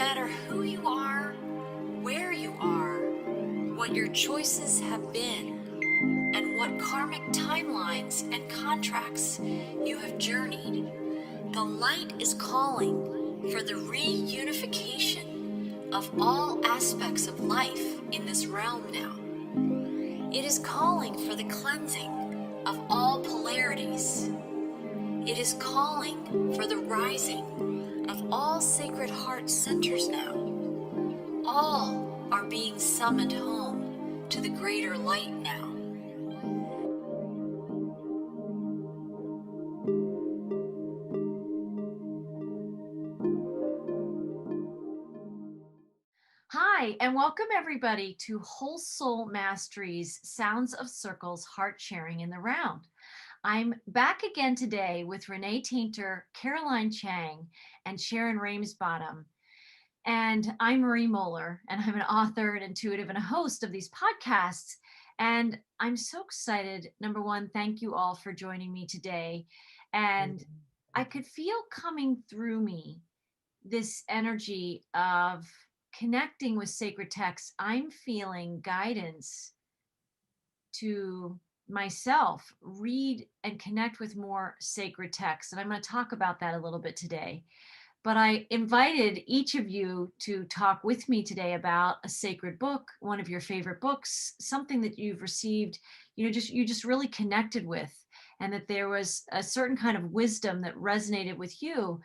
matter who you are, where you are, what your choices have been, and what karmic timelines and contracts you have journeyed, the light is calling for the reunification of all aspects of life in this realm now. It is calling for the cleansing of all polarities. It is calling for the rising of all sacred heart centers now. All are being summoned home to the greater light now. Hi, and welcome everybody to Whole Soul Mastery's Sounds of Circles Heart Sharing in the Round. I'm back again today with Renee Tainter, Caroline Chang, and Sharon Ramesbottom. And I'm Marie Moeller, and I'm an author, an intuitive, and a host of these podcasts. And I'm so excited. Number one, thank you all for joining me today. And I could feel coming through me this energy of connecting with sacred texts. I'm feeling guidance to myself read and connect with more sacred texts. And I'm going to talk about that a little bit today. But I invited each of you to talk with me today about a sacred book, one of your favorite books, something that you've received, you just really connected with, and that there was a certain kind of wisdom that resonated with you.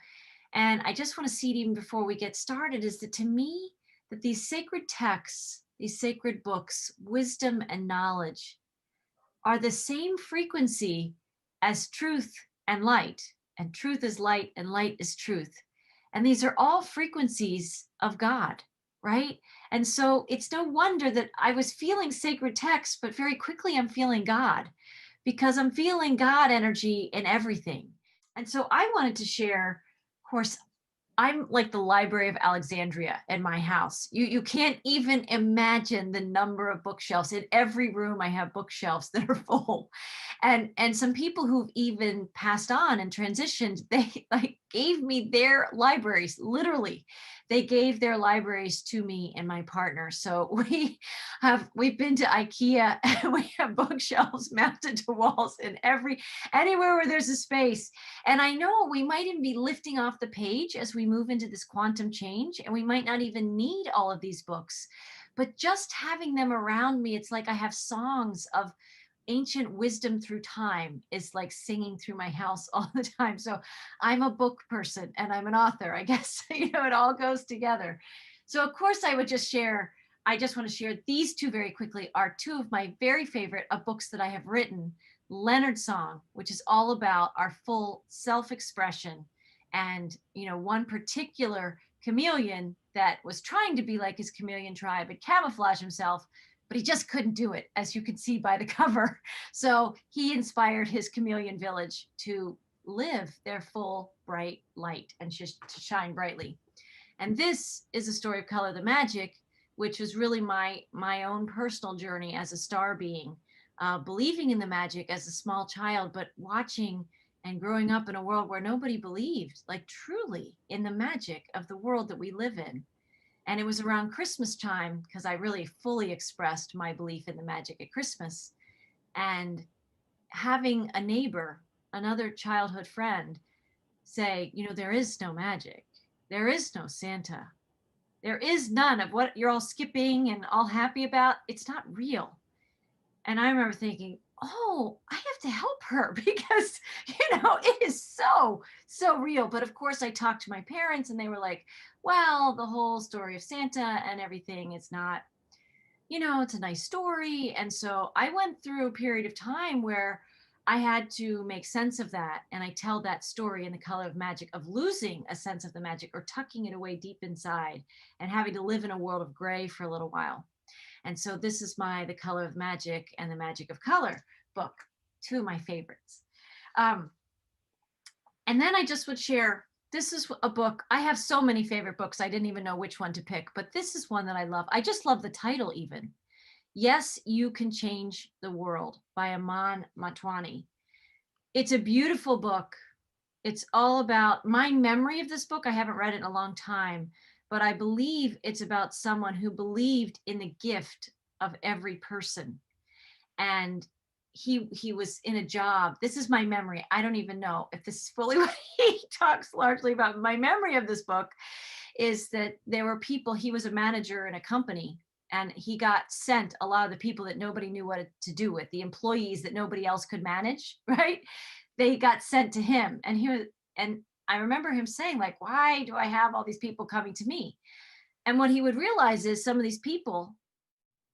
And I just want to seed even before we get started is that to me, that these sacred texts, these sacred books, wisdom and knowledge are the same frequency as truth and light. And truth is light and light is truth. And these are all frequencies of God, right? And so it's no wonder that I was feeling sacred texts, but very quickly I'm feeling God because I'm feeling God energy in everything. And so I wanted to share, of course, I'm like the Library of Alexandria in my house. You can't even imagine the number of bookshelves. In every room I have bookshelves that are full. And some people who've even passed on and transitioned, they like gave me their libraries, literally. They gave their libraries to me and my partner. So we've been to IKEA and we have bookshelves mounted to walls in anywhere where there's a space. And I know we might even be lifting off the page as we move into this quantum change, and we might not even need all of these books. But just having them around me, it's like I have songs of ancient wisdom through time is like singing through my house all the time. So I'm a book person and I'm an author. I guess, it all goes together. So of course I would just share, I just want to share these two very quickly are two of my very favorite of books that I have written. Leonard's Song, which is all about our full self-expression. And, one particular chameleon that was trying to be like his chameleon tribe and camouflage himself, but he just couldn't do it, as you can see by the cover. So he inspired his chameleon village to live their full bright light and just to shine brightly. And this is a story of Color the Magic, which was really my own personal journey as a star being, believing in the magic as a small child, but watching and growing up in a world where nobody believed, like truly, in the magic of the world that we live in. And it was around Christmas time because I really fully expressed my belief in the magic at Christmas. And having a neighbor, another childhood friend, say, there is no magic. There is no Santa. There is none of what you're all skipping and all happy about. It's not real. And I remember thinking, oh, I have to help her because, it is so real. But of course, I talked to my parents and they were like, well, the whole story of Santa and everything is not, it's a nice story. And so I went through a period of time where I had to make sense of that. And I tell that story in The Color of Magic of losing a sense of the magic or tucking it away deep inside and having to live in a world of gray for a little while. And so this is The Color of Magic and The Magic of Color book, two of my favorites. And then I just would share, this is a book, I have so many favorite books, I didn't even know which one to pick, but this is one that I love. I just love the title even. Yes, You Can Change the World by Aman Matwani. It's a beautiful book. It's all about my memory of this book. I haven't read it in a long time, but I believe it's about someone who believed in the gift of every person. And he was in a job. This is my memory. I don't even know if this is fully what he talks largely about. My memory of this book is that there were people, he was a manager in a company, and he got sent a lot of the people that nobody knew what to do with, the employees that nobody else could manage, right? They got sent to him. And he was, and I remember him saying, like, why do I have all these people coming to me? And what he would realize is some of these people,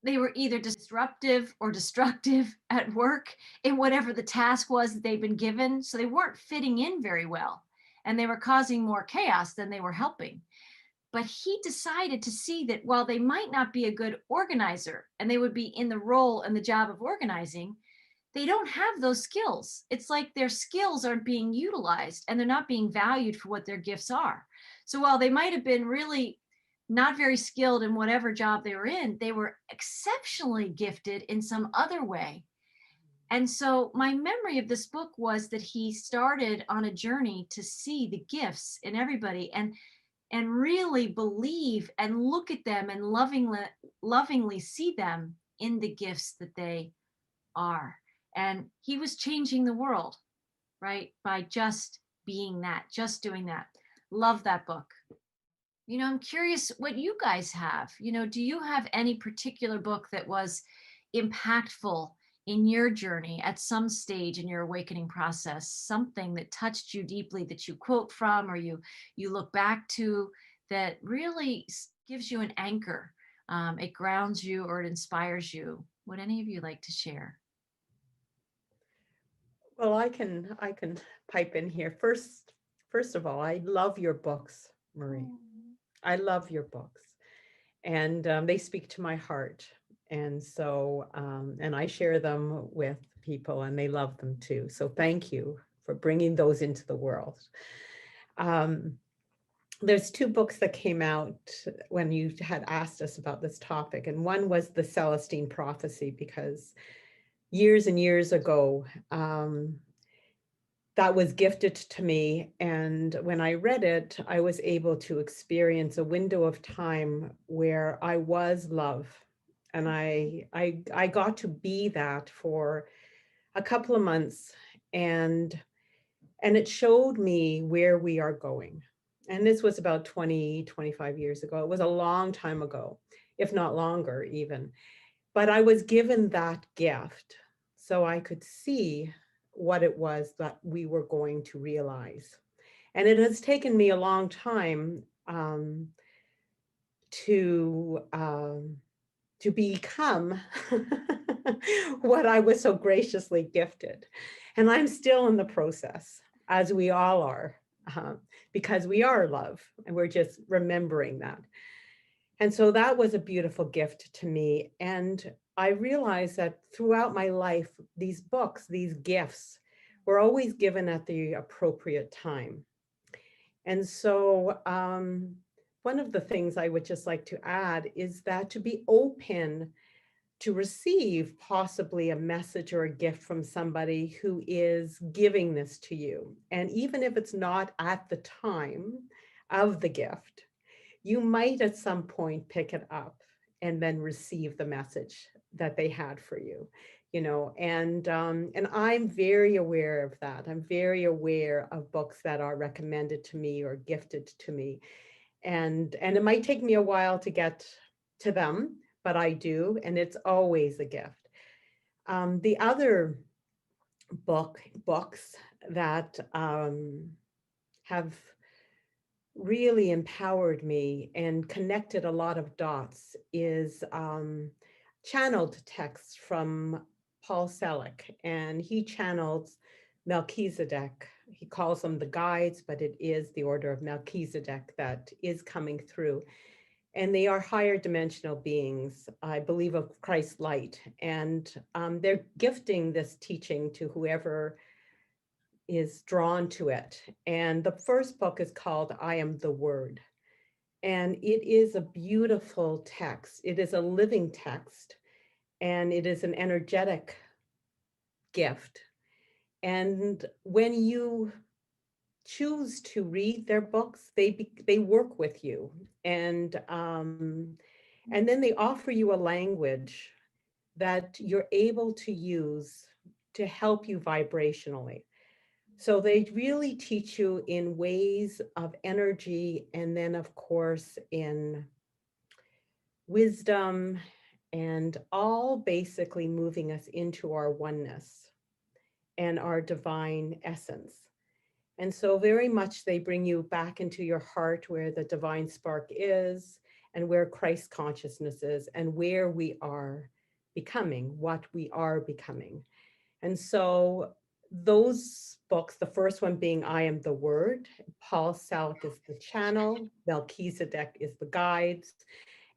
they were either disruptive or destructive at work in whatever the task was that they'd been given. So they weren't fitting in very well, and they were causing more chaos than they were helping. But he decided to see that while they might not be a good organizer and they would be in the role and the job of organizing, they don't have those skills. It's like their skills aren't being utilized and they're not being valued for what their gifts are. So while they might have been really not very skilled in whatever job they were in, they were exceptionally gifted in some other way. And so my memory of this book was that he started on a journey to see the gifts in everybody and really believe and look at them and lovingly see them in the gifts that they are. And he was changing the world, right? By just being that, just doing that. Love that book. I'm curious what you guys have. Do you have any particular book that was impactful in your journey at some stage in your awakening process? Something that touched you deeply that you quote from, or you look back to, that really gives you an anchor. It grounds you or it inspires you. Would any of you like to share? Well, I can pipe in here. First of all, I love your books, Marie. I love your books, and they speak to my heart. And so, and I share them with people, and they love them too. So, thank you for bringing those into the world. Um, there's two books that came out when you had asked us about this topic, and one was the Celestine Prophecy, because years and years ago, that was gifted to me. And when I read it, I was able to experience a window of time where I was love. And I got to be that for a couple of months. And it showed me where we are going. And this was about 20, 25 years ago. It was a long time ago, if not longer even. But I was given that gift so I could see what it was that we were going to realize. And it has taken me a long time to become what I was so graciously gifted. And I'm still in the process, as we all are, because we are love, and we're just remembering that. And so that was a beautiful gift to me. And I realized that throughout my life, these books, these gifts, were always given at the appropriate time. And so one of the things I would just like to add is that to be open to receive possibly a message or a gift from somebody who is giving this to you. And even if it's not at the time of the gift, you might at some point pick it up and then receive the message that they had for you, and I'm very aware of that. I'm very aware of books that are recommended to me or gifted to me. And it might take me a while to get to them, but I do, and it's always a gift. The other books that have really empowered me and connected a lot of dots is channeled texts from Paul Selick, and he channels Melchizedek. He calls them the guides, but it is the order of Melchizedek that is coming through. And they are higher dimensional beings, I believe, of Christ's light. And they're gifting this teaching to whoever is drawn to it. And the first book is called I Am the Word. And it is a beautiful text. It is a living text, and it is an energetic gift. And when you choose to read their books, they work with you, and then they offer you a language that you're able to use to help you vibrationally. So they really teach you in ways of energy, and then of course in wisdom, and all basically moving us into our oneness and our divine essence. And so very much they bring you back into your heart where the divine spark is, and where Christ consciousness is, and where we are becoming, what we are becoming. And so those books, the first one being I Am the Word, Paul Salk is the channel, Melchizedek is the guides,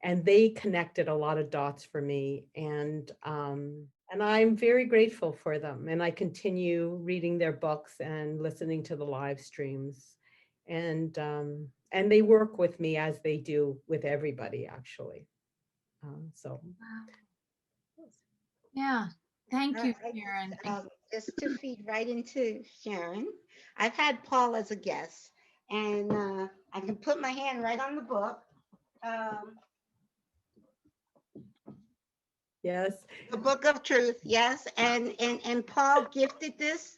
and they connected a lot of dots for me. And I'm very grateful for them. And I continue reading their books and listening to the live streams. And they work with me as they do with everybody, actually. So Yeah. Thank you, I Sharon. just to feed right into Sharon, I've had Paul as a guest, and I can put my hand right on the book. Um, yes, the Book of Truth, yes, and Paul gifted this.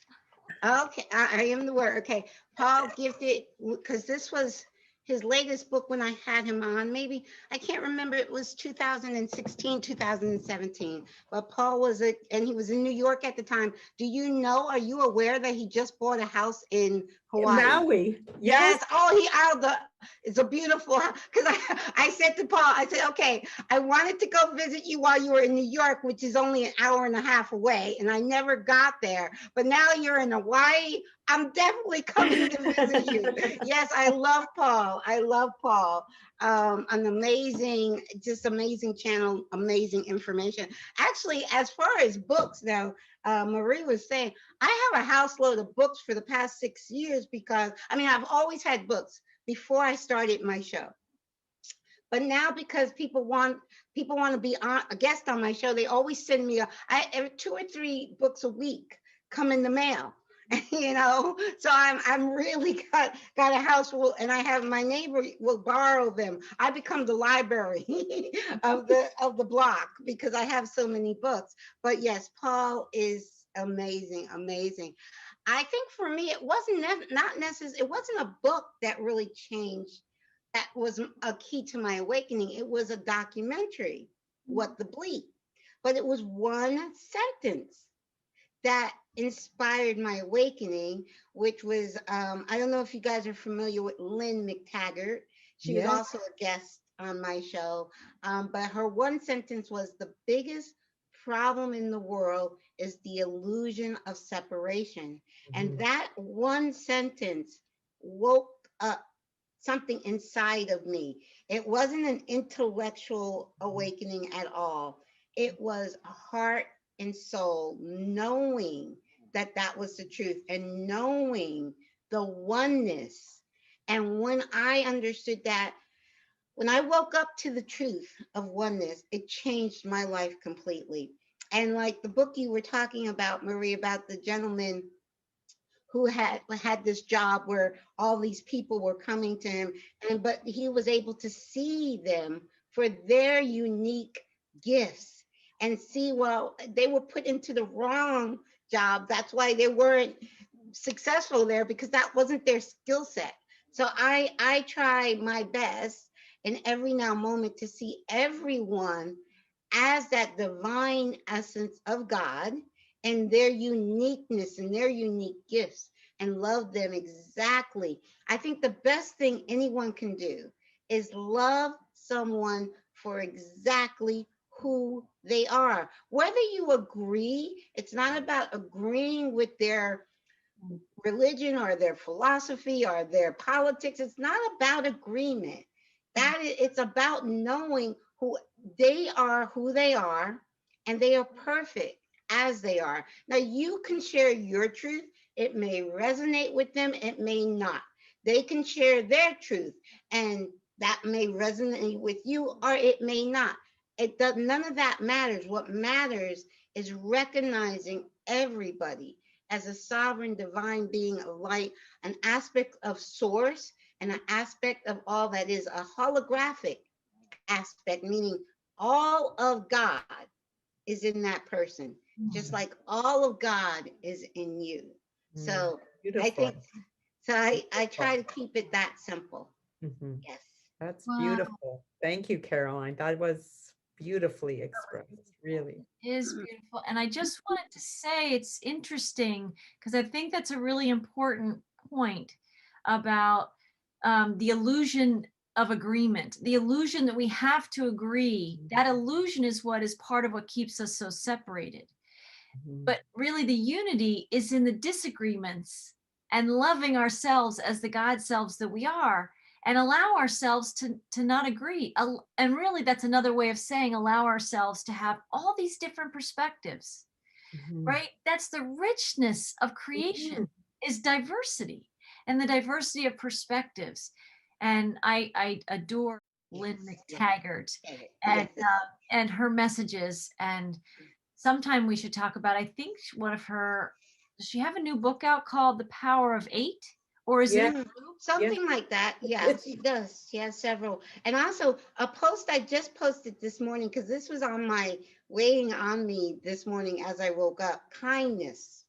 Okay, I am the word. Okay, Paul gifted because this was his latest book when I had him on. Maybe I can't remember. It was 2016, 2017. But Paul was and he was in New York at the time. Do you know? Are you aware that he just bought a house in Hawaii? Maui, yes. Yes. Oh, he out the. It's a beautiful because I said to Paul, I said, okay, I wanted to go visit you while you were in New York, which is only an hour and a half away, and I never got there. But now you're in Hawaii. I'm definitely coming to visit you. Yes, I love Paul. I love Paul. An amazing, just amazing channel, amazing information. Actually, as far as books now, Marie was saying, I have a house load of books for the past 6 years because, I mean, I've always had books before I started my show. But now because people want to be a guest on my show, they always send me every 2 or 3 books a week come in the mail. You know, so I'm really got a house full, and I have my neighbor will borrow them. I become the library of the block because I have so many books. But yes, Paul is amazing, amazing. I think for me, it wasn't not necessarily, it wasn't a book that really changed. That was a key to my awakening. It was a documentary, What the Bleep, but it was one sentence that inspired my awakening, which was I don't know if you guys are familiar with Lynn McTaggart. She was Yes. also a guest on my show, but her one sentence was the biggest problem in the world is the illusion of separation. And Mhm. that one sentence woke up something inside of me. It wasn't an intellectual awakening at all. It was a heart and soul knowing that that was the truth and knowing the oneness. And when I understood that, when I woke up to the truth of oneness, it changed my life completely. And like the book you were talking about, Marie, about the gentleman who had this job where all these people were coming to him, and but he was able to see them for their unique gifts and see, well, they were put into the wrong job. That's why they weren't successful there, because that wasn't their skill set. So I try my best in every now moment to see everyone as that divine essence of God and their uniqueness and their unique gifts, and love them exactly. I think the best thing anyone can do is love someone for exactly who they are. Whether you agree, it's not about agreeing with their religion or their philosophy or their politics. It's not about agreement. It's about knowing who they are, and they are perfect as they are. Now you can share your truth. It may resonate with them, it may not. They can share their truth, and that may resonate with you or it may not. It does, none of that matters. What matters is recognizing everybody as a sovereign divine being of light, an aspect of source and an aspect of all that is a holographic aspect, meaning all of God is in that person, just like all of God is in you. Mm, So I beautiful. think, so I Beautiful. try to keep it that simple. Mhm. Yes. That's Wow. beautiful. Thank you, Caroline. That was beautifully expressed, really. Is beautiful. And I just wanted to say it's interesting because I think that's a really important point about the illusion of agreement, the illusion that we have to agree. That illusion is what is part of what keeps us so separated. Mhm. But really, the unity is in the disagreements and loving ourselves as the God selves that we are and allow ourselves to not agree. And really, that's another way of saying allow ourselves to have all these different perspectives, Mhm. right? That's the richness of creation Mhm. is diversity and the diversity of perspectives. And I adore Yes. Lynn Yes. McTaggart Yes. and her messages. And sometime we should talk about, I think one of her, does she have a new book out called The Power of Eight? Or is it a Yes, Mm, group? yes. something like that. Yeah, It's, she does. She has several. And also a post I just posted this morning, because this was on my weighing on me this morning as I woke up, kindness.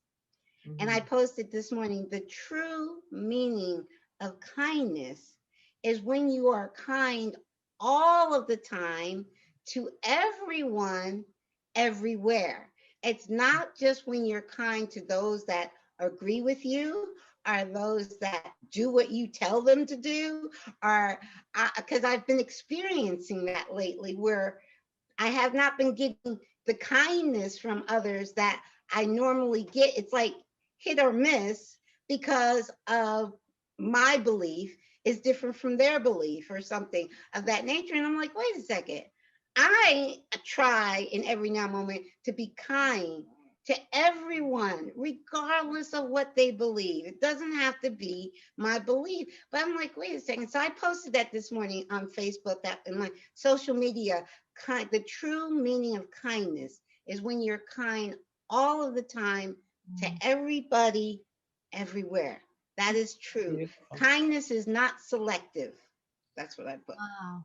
And I Mhm. posted this morning, the true meaning of kindness is when you are kind all of the time to everyone, everywhere. It's not just when you're kind to those that agree with you, or those that do what you tell them to do, or because I've been experiencing that lately where I have not been getting the kindness from others that I normally get. It's like hit or miss because of my belief is different from their belief or something of that nature. And I'm like, wait a second. I try in every now moment to be kind to everyone, regardless of what they believe. It doesn't have to be my belief. But I'm like, wait a second. So I posted that this morning on Facebook, that in my social media. The true meaning of kindness is when you're kind all of the time to everybody, everywhere. That is true. beautiful. Kindness is not selective. That's what I put. Wow.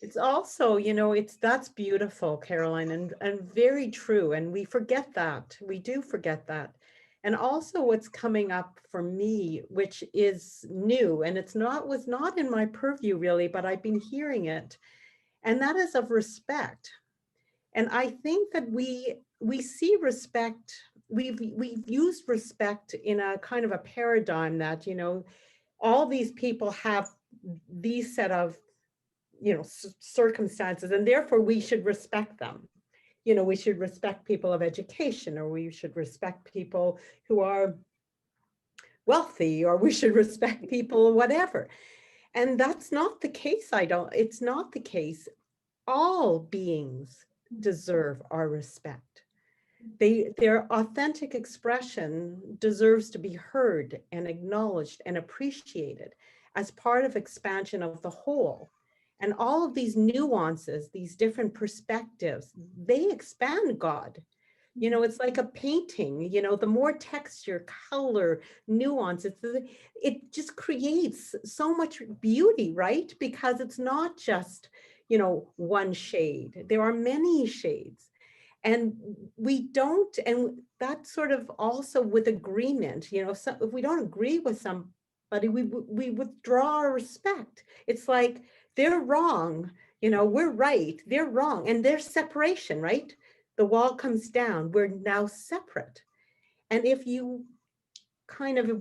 It's also, that's beautiful, Caroline, and very true. And we forget that. We do forget that. And also what's coming up for me, which is new, and was not in my purview really, but I've been hearing it, and that is of respect. And I think that we see respect, we've used respect in a kind of a paradigm that, all these people have these set of circumstances, and therefore we should respect them. We should respect people of education, or we should respect people who are wealthy, or we should respect people whatever. And that's not the case. It's not the case. All beings deserve our respect. Their authentic expression deserves to be heard and acknowledged and appreciated as part of expansion of the whole. And all of these nuances, these different perspectives, they expand God. It's like a painting, the more texture, color, nuance, it just creates so much beauty, right? Because it's not just, one shade. There are many shades. And we don't, and that's sort of also with agreement, so if we don't agree with somebody, we withdraw our respect. It's like they're wrong, we're right, they're wrong, and there's separation, right? The wall comes down, we're now separate. And if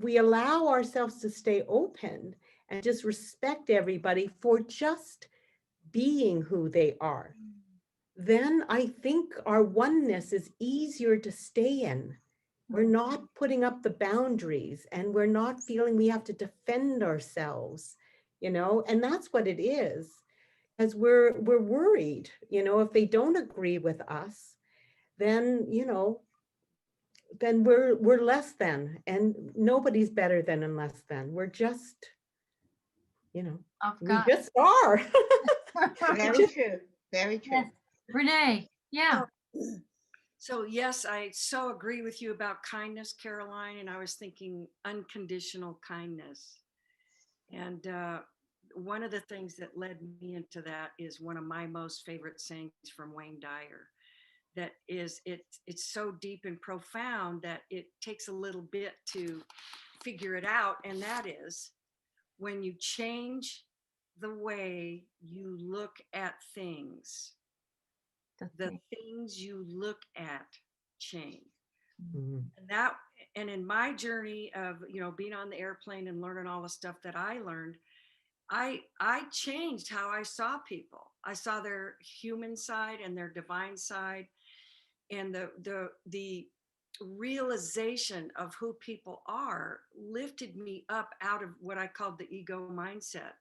we allow ourselves to stay open and just respect everybody for just being who they are, then I think our oneness is easier to stay in. We're not putting up the boundaries, and we're not feeling we have to defend ourselves, and that's what it is. As we're worried, if they don't agree with us, then, then we're less than, and nobody's better than and less than. We're just, Of we God. just are. We Very just true. Very true. Yes. Renee. Yeah. Oh, So yes, I so agree with you about kindness, Caroline. And I was thinking unconditional kindness. And one of the things that led me into that is one of my most favorite sayings from Wayne Dyer. That is, it's so deep and profound that it takes a little bit to figure it out. And that is, when you change the way you look at things, the things you look at change. Mm. And that, and in my journey of, you know, being on the airplane and learning all the stuff that I learned, I changed how I saw people. I saw their human side and their divine side, and the realization of who people are lifted me up out of what I called the ego mindset.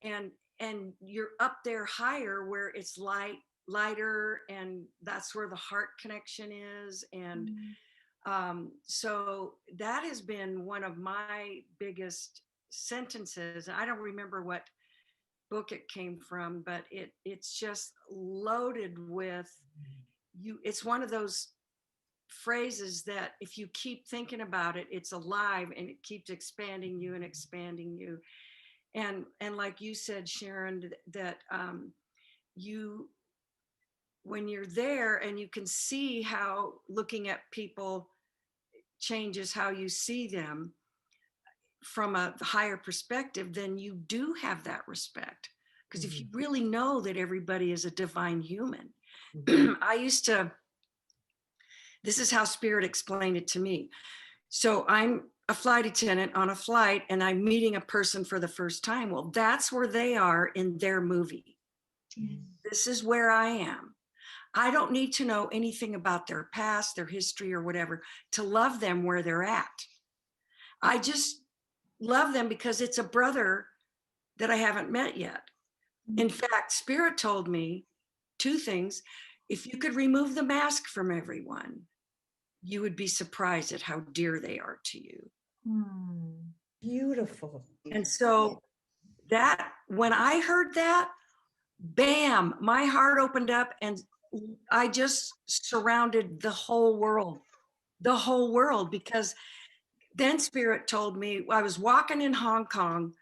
And you're up there higher where it's lighter, and that's where the heart connection is. And so that has been one of my biggest sentences. I don't remember what book it came from, but it's just loaded with you. It's one of those phrases that if you keep thinking about it, it's alive and it keeps expanding you and expanding you. And like you said, Sharon, that you, when you're there and you can see how looking at people changes how you see them from a higher perspective, then you do have that respect. Because if you really know that everybody is a divine human, I used to, this is how Spirit explained it to me. So I'm a flight attendant on a flight and I'm meeting a person for the first time. Well, that's where they are in their movie. This is where I am. I don't need to know anything about their past, their history, or whatever to love them where they're at. I just love them because it's a brother that I haven't met yet. In fact, Spirit told me two things. If you could remove the mask from everyone, you would be surprised at how dear they are to you. Beautiful. And so that, when I heard that, bam, my heart opened up and I just surrounded the whole world, because then Spirit told me, I was walking in Hong Kong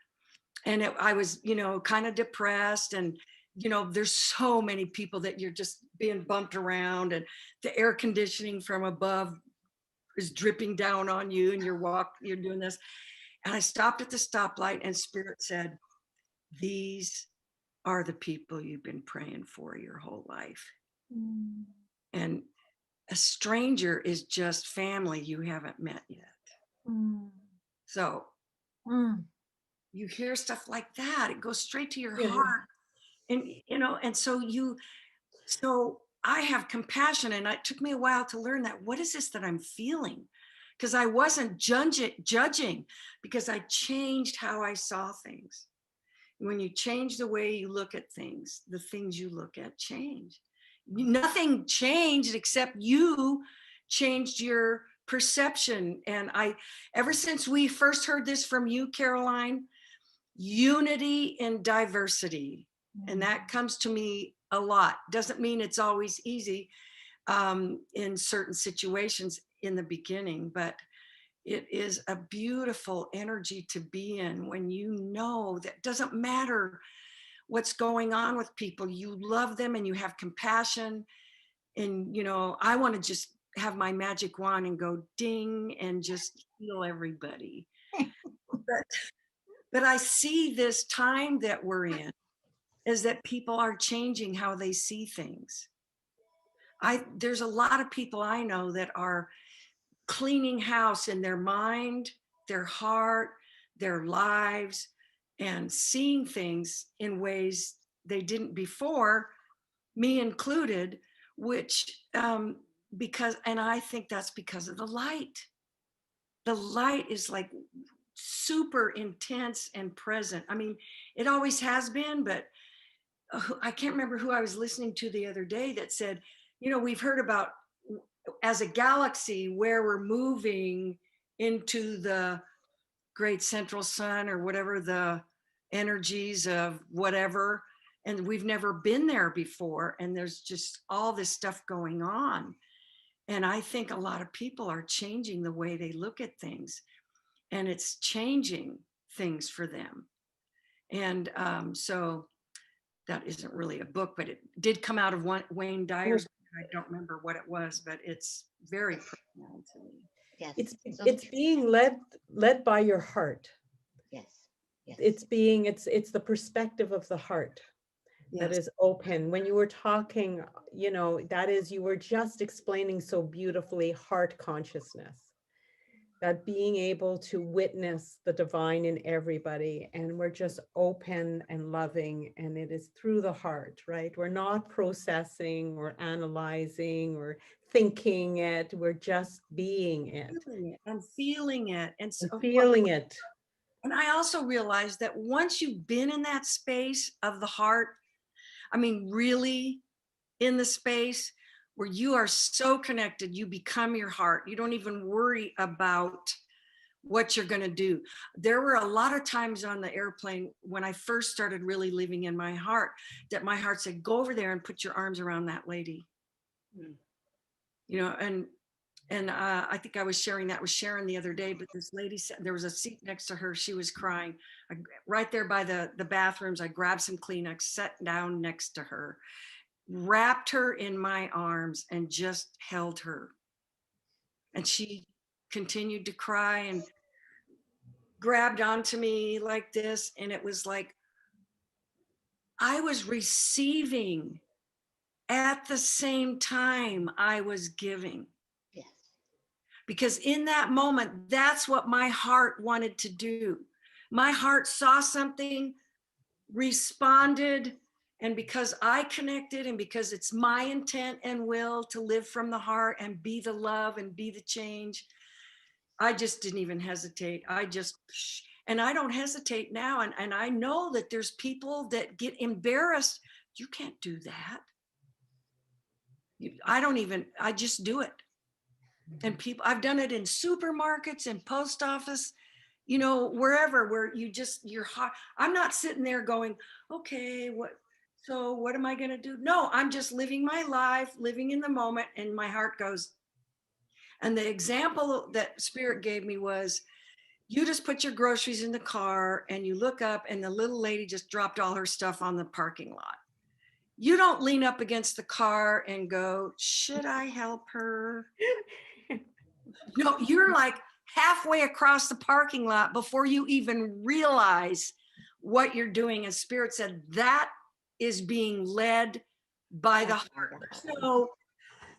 and I was, you know, kind of depressed, and, you know, there's so many people that you're just being bumped around and the air conditioning from above is dripping down on you and you're doing this. And I stopped at the stoplight and Spirit said, these are the people you've been praying for your whole life. And a stranger is just family you haven't met yet. So you hear stuff like that, it goes straight to your heart. And, you know, and so I have compassion, and it took me a while to learn that. What is this that I'm feeling? Because I wasn't judging, because I changed how I saw things. When you change the way you look at things, the things you look at change. Nothing changed except you changed your perception. And ever since we first heard this from you, Caroline, unity in diversity, and that comes to me a lot. Doesn't mean it's always easy in certain situations in the beginning, but it is a beautiful energy to be in when you know that doesn't matter what's going on with people. You love them and you have compassion. And, you know, I want to just have my magic wand and go ding and just heal everybody. But I see this time that we're in is that people are changing how they see things. There's a lot of people I know that are cleaning house in their mind, their heart, their lives, and seeing things in ways they didn't before, me included, which because, and I think that's because of the light. The light is like super intense and present. I mean, it always has been, but I can't remember who I was listening to the other day that said, you know, we've heard about as a galaxy where we're moving into the great central sun or whatever the energies of whatever, and we've never been there before, and there's just all this stuff going on. And I think a lot of people are changing the way they look at things, and it's changing things for them. And so that isn't really a book, but it did come out of Wayne Dyer's. I don't remember what it was, but it's very profound to me. Yes. It's being led by your heart. Yes. Yes. It's the perspective of the heart that Yes. is open. When you were talking, you were just explaining so beautifully heart consciousness, that being able to witness the divine in everybody, and we're just open and loving, and it is through the heart, right? We're not processing or analyzing or thinking it, we're just being it And feeling it. And so, and feeling it. and I also realized that once you've been in that space of the heart, I mean, really in the space where you are so connected, you become your heart. You don't even worry about what you're going to do. There were a lot of times on the airplane when I first started really living in my heart, that my heart said, go over there and put your arms around that lady. And I think I was sharing that with Sharon the other day, but this lady said, there was a seat next to her, she was crying. Right there by the bathrooms, I grabbed some Kleenex, sat down next to her, wrapped her in my arms, and just held her. And she continued to cry and grabbed onto me like this. And it was like I was receiving at the same time I was giving. Yes. Because in that moment, that's what my heart wanted to do. My heart saw something, responded, and because I connected, and because it's my intent and will to live from the heart and be the love and be the change, I just didn't even hesitate. And I don't hesitate now. And I know that there's people that get embarrassed. You can't do that. I just do it. And people, I've done it in supermarkets and post office, wherever, where your heart, I'm not sitting there going, okay, what am I going to do? No, I'm just living my life, living in the moment. And my heart goes. And the example that Spirit gave me was, you just put your groceries in the car and you look up and the little lady just dropped all her stuff on the parking lot. You don't lean up against the car and go, should I help her? No, you're like halfway across the parking lot before you even realize what you're doing. And Spirit said, that is being led by the heart. So,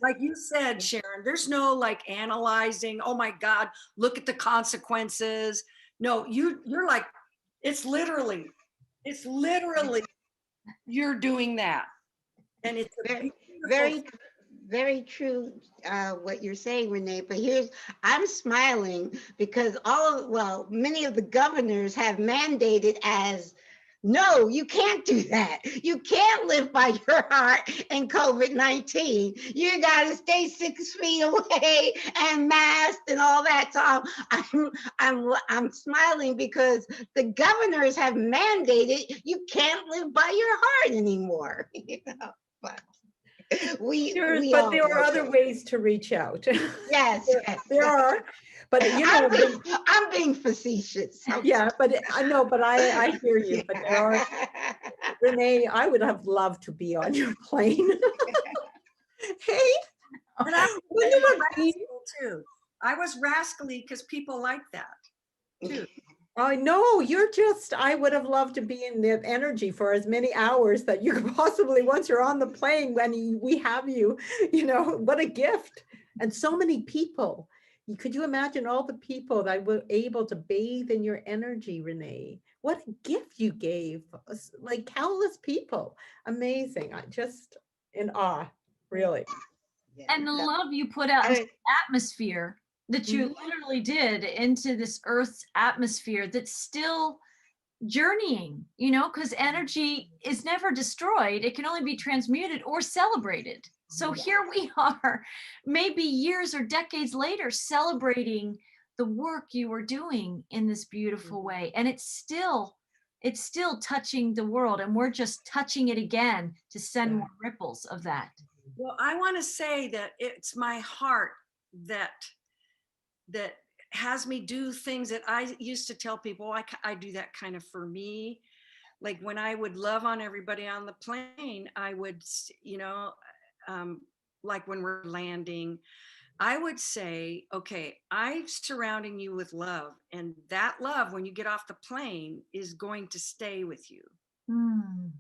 like you said, Sharon, there's no like analyzing, oh my God, look at the consequences. No, you're like, it's literally, you're doing that. And it's very, very true what you're saying, Renee. But I'm smiling because many of the governors have mandated as, no, you can't do that. You can't live by your heart in COVID-19. You got to stay 6 feet away and masked and all that. So I'm smiling because the governors have mandated you can't live by your heart anymore. But there are other ways to reach out. Yes, there are. But I'm being facetious. Yeah, but I know, but I hear you. But there are, Renee, I would have loved to be on your plane. Hey, too. I was rascally because people like that too. I know, I would have loved to be in the energy for as many hours that you could possibly, once you're on the plane, when we have you, what a gift. And so many people. Could you imagine all the people that were able to bathe in your energy, Renee? What a gift you gave, like countless people. Amazing. I'm just in awe, really. And the love you put out into the atmosphere that you literally did into this Earth's atmosphere that's still journeying, because energy is never destroyed. It can only be transmuted or celebrated. So here we are, maybe years or decades later, celebrating the work you were doing in this beautiful way. And it's still touching the world, and we're just touching it again to send more ripples of that. Well, I want to say that it's my heart that has me do things that I used to tell people, I do that kind of for me. Like when I would love on everybody on the plane, I would, um, like when we're landing, I would say, okay, I'm surrounding you with love. And that love, when you get off the plane, is going to stay with you. Mm,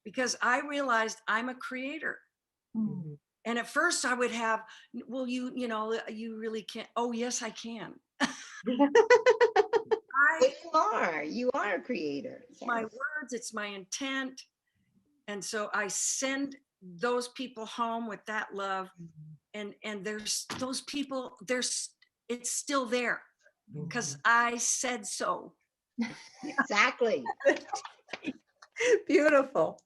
Because I realized I'm a creator. mm. And at first I would have, well, you really can't. Oh, yes, I can. I, But you are a creator. it's my Yes. words, it's my intent. And so I send those people home with that love. And there's those people, it's still there because I said so. Exactly. Beautiful.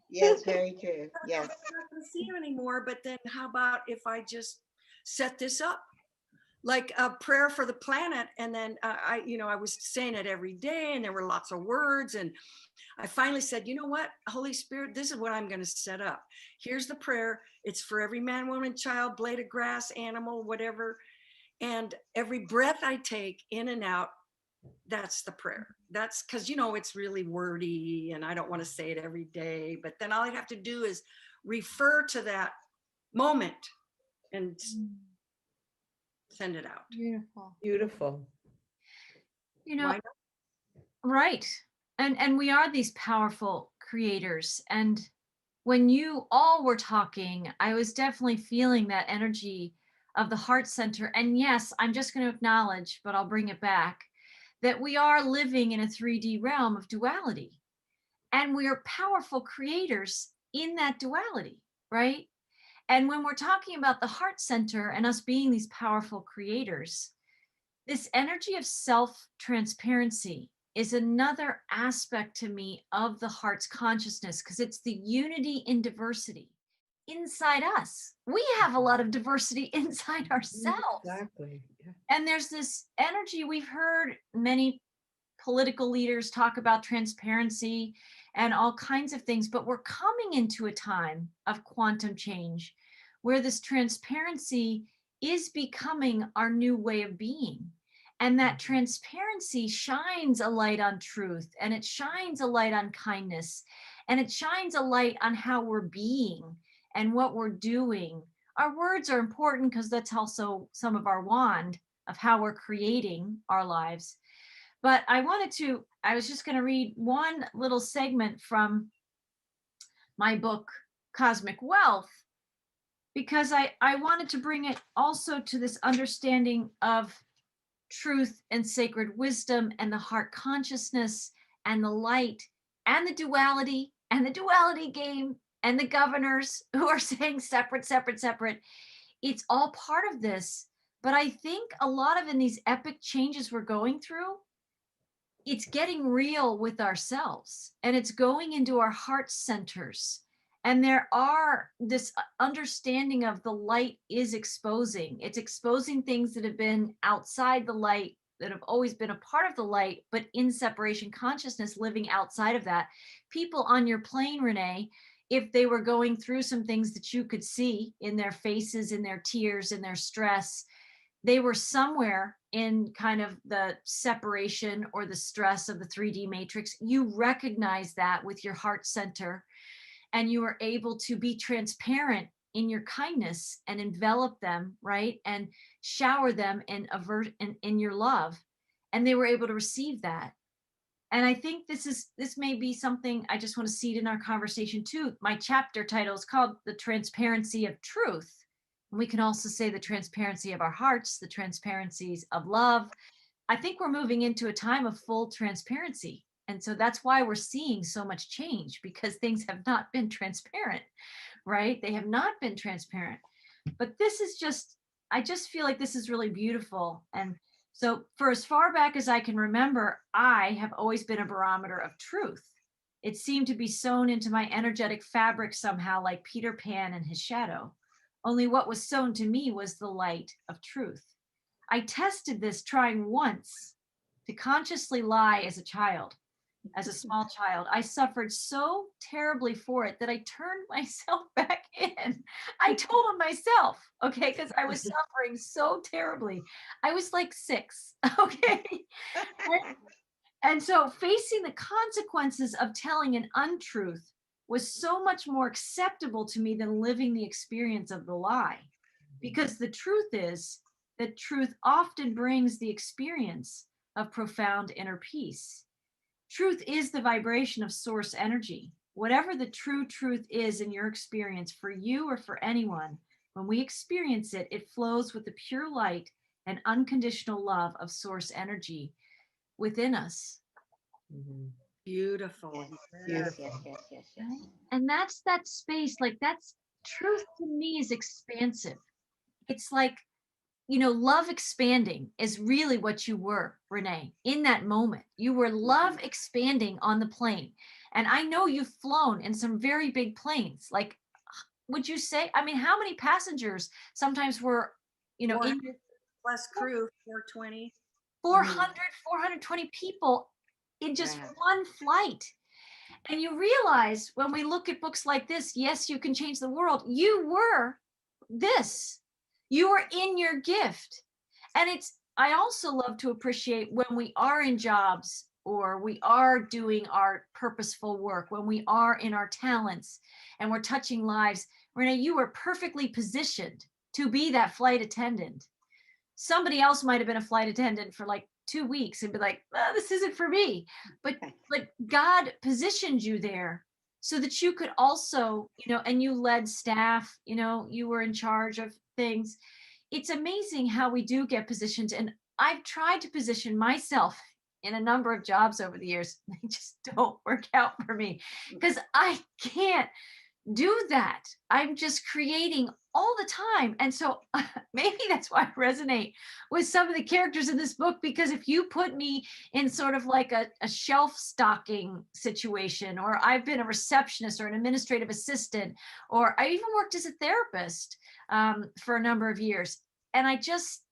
Yes, very true. Yes. I'm not going to see you anymore, but then how about if I just set this up like a prayer for the planet? And then I was saying it every day, and there were lots of words, and I finally said, you know what, Holy Spirit, this is what I'm going to set up. Here's the prayer. It's for every man, woman, child, blade of grass, animal, whatever. And every breath I take in and out, that's the prayer. That's because, it's really wordy and I don't want to say it every day. But then all I have to do is refer to that moment and send it out. Beautiful. Beautiful. You know, Why not? right. And we are these powerful creators. And when you all were talking, I was definitely feeling that energy of the heart center. And yes, I'm just going to acknowledge, but I'll bring it back, that we are living in a 3D realm of duality. And we are powerful creators in that duality, right? And when we're talking about the heart center and us being these powerful creators, this energy of self transparency is another aspect to me of the heart's consciousness, because it's the unity in diversity inside us. We have a lot of diversity inside ourselves. Exactly. Yeah. And there's this energy. We've heard many political leaders talk about transparency and all kinds of things, but we're coming into a time of quantum change where this transparency is becoming our new way of being. And that transparency shines a light on truth, and it shines a light on kindness, and it shines a light on how we're being and what we're doing. Our words are important because that's also some of our wand of how we're creating our lives. But I was just going to read one little segment from my book, Cosmic Wealth, because I wanted to bring it also to this understanding of truth and sacred wisdom and the heart consciousness and the light and the duality game and the governors who are saying separate, separate, separate. It's all part of this. But I think a lot of in these epic changes we're going through, it's getting real with ourselves and it's going into our heart centers. And there are this understanding of the light is exposing. It's exposing things that have been outside the light, that have always been a part of the light, but in separation consciousness, living outside of that. People on your plane, Renee, if they were going through some things that you could see in their faces, in their tears, in their stress, they were somewhere in kind of the separation or the stress of the 3D matrix. You recognize that with your heart center, and you are able to be transparent in your kindness and envelop them, right? And shower them in your love. And they were able to receive that. And I think this may be something I just want to seed in our conversation too. My chapter title is called The Transparency of Truth. And we can also say the transparency of our hearts, the transparencies of love. I think we're moving into a time of full transparency. And so that's why we're seeing so much change, because things have not been transparent, right? They have not been transparent. But this is I just feel like this is really beautiful. And so for as far back as I can remember, I have always been a barometer of truth. It seemed to be sewn into my energetic fabric somehow, like Peter Pan and his shadow. Only what was sewn to me was the light of truth. I tested this trying once to consciously lie as a child. as a small child. I suffered so terribly for it that I turned myself back in. I told him myself, okay, because I was suffering so terribly. I was like 6, okay? And so facing the consequences of telling an untruth was so much more acceptable to me than living the experience of the lie. Because the truth is that truth often brings the experience of profound inner peace. Truth is the vibration of source energy. Whatever the true truth is in your experience for you or for anyone, when we experience it, it flows with the pure light and unconditional love of source energy within us. Mhm. Beautiful. Yes, yes, yes, yes, yes. Right? And that's that space, like that's truth to me is expansive. It's like, love expanding is really what you were, Renee, in that moment. You were love expanding on the plane. And I know you've flown in some very big planes. Like, would you say, I mean, how many passengers sometimes were, Four in your plus crew, 420. 400, 420 people in just Wow. one flight? And you realize when we look at books like this, yes, you can change the world. You were this. You were in your gift. And I also love to appreciate when we are in jobs or we are doing our purposeful work, when we are in our talents and we're touching lives. Renee, you were perfectly positioned to be that flight attendant. Somebody else might have been a flight attendant for like 2 weeks and be like, oh, this isn't for me. But God positioned you there so that you could also, and you led staff, you were in charge of things. It's amazing how we do get positioned. And I've tried to position myself in a number of jobs over the years. They just don't work out for me because I can't do that. I'm just creating all the time. And so maybe that's why I resonate with some of the characters in this book, because if you put me in sort of like a shelf stocking situation, or I've been a receptionist or an administrative assistant, or I even worked as a therapist for a number of years. And I just,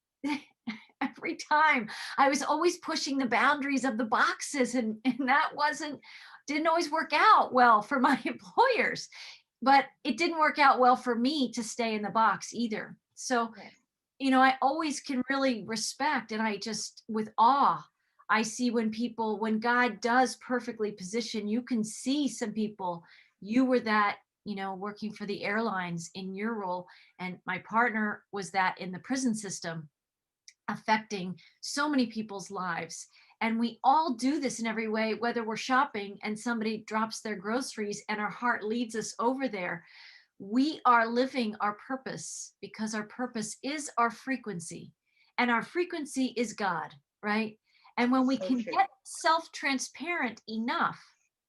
every time I was always pushing the boundaries of the boxes, and that didn't always work out well for my employers, but it didn't work out well for me to stay in the box either. So, I always can really respect, and I just, with awe, I see when God does perfectly position, you can see some people, you were that, working for the airlines in your role. And my partner was that in the prison system, affecting so many people's lives. And we all do this in every way, whether we're shopping and somebody drops their groceries and our heart leads us over there. We are living our purpose because our purpose is our frequency, and our frequency is God, right? And when we So can true. get self-transparent enough,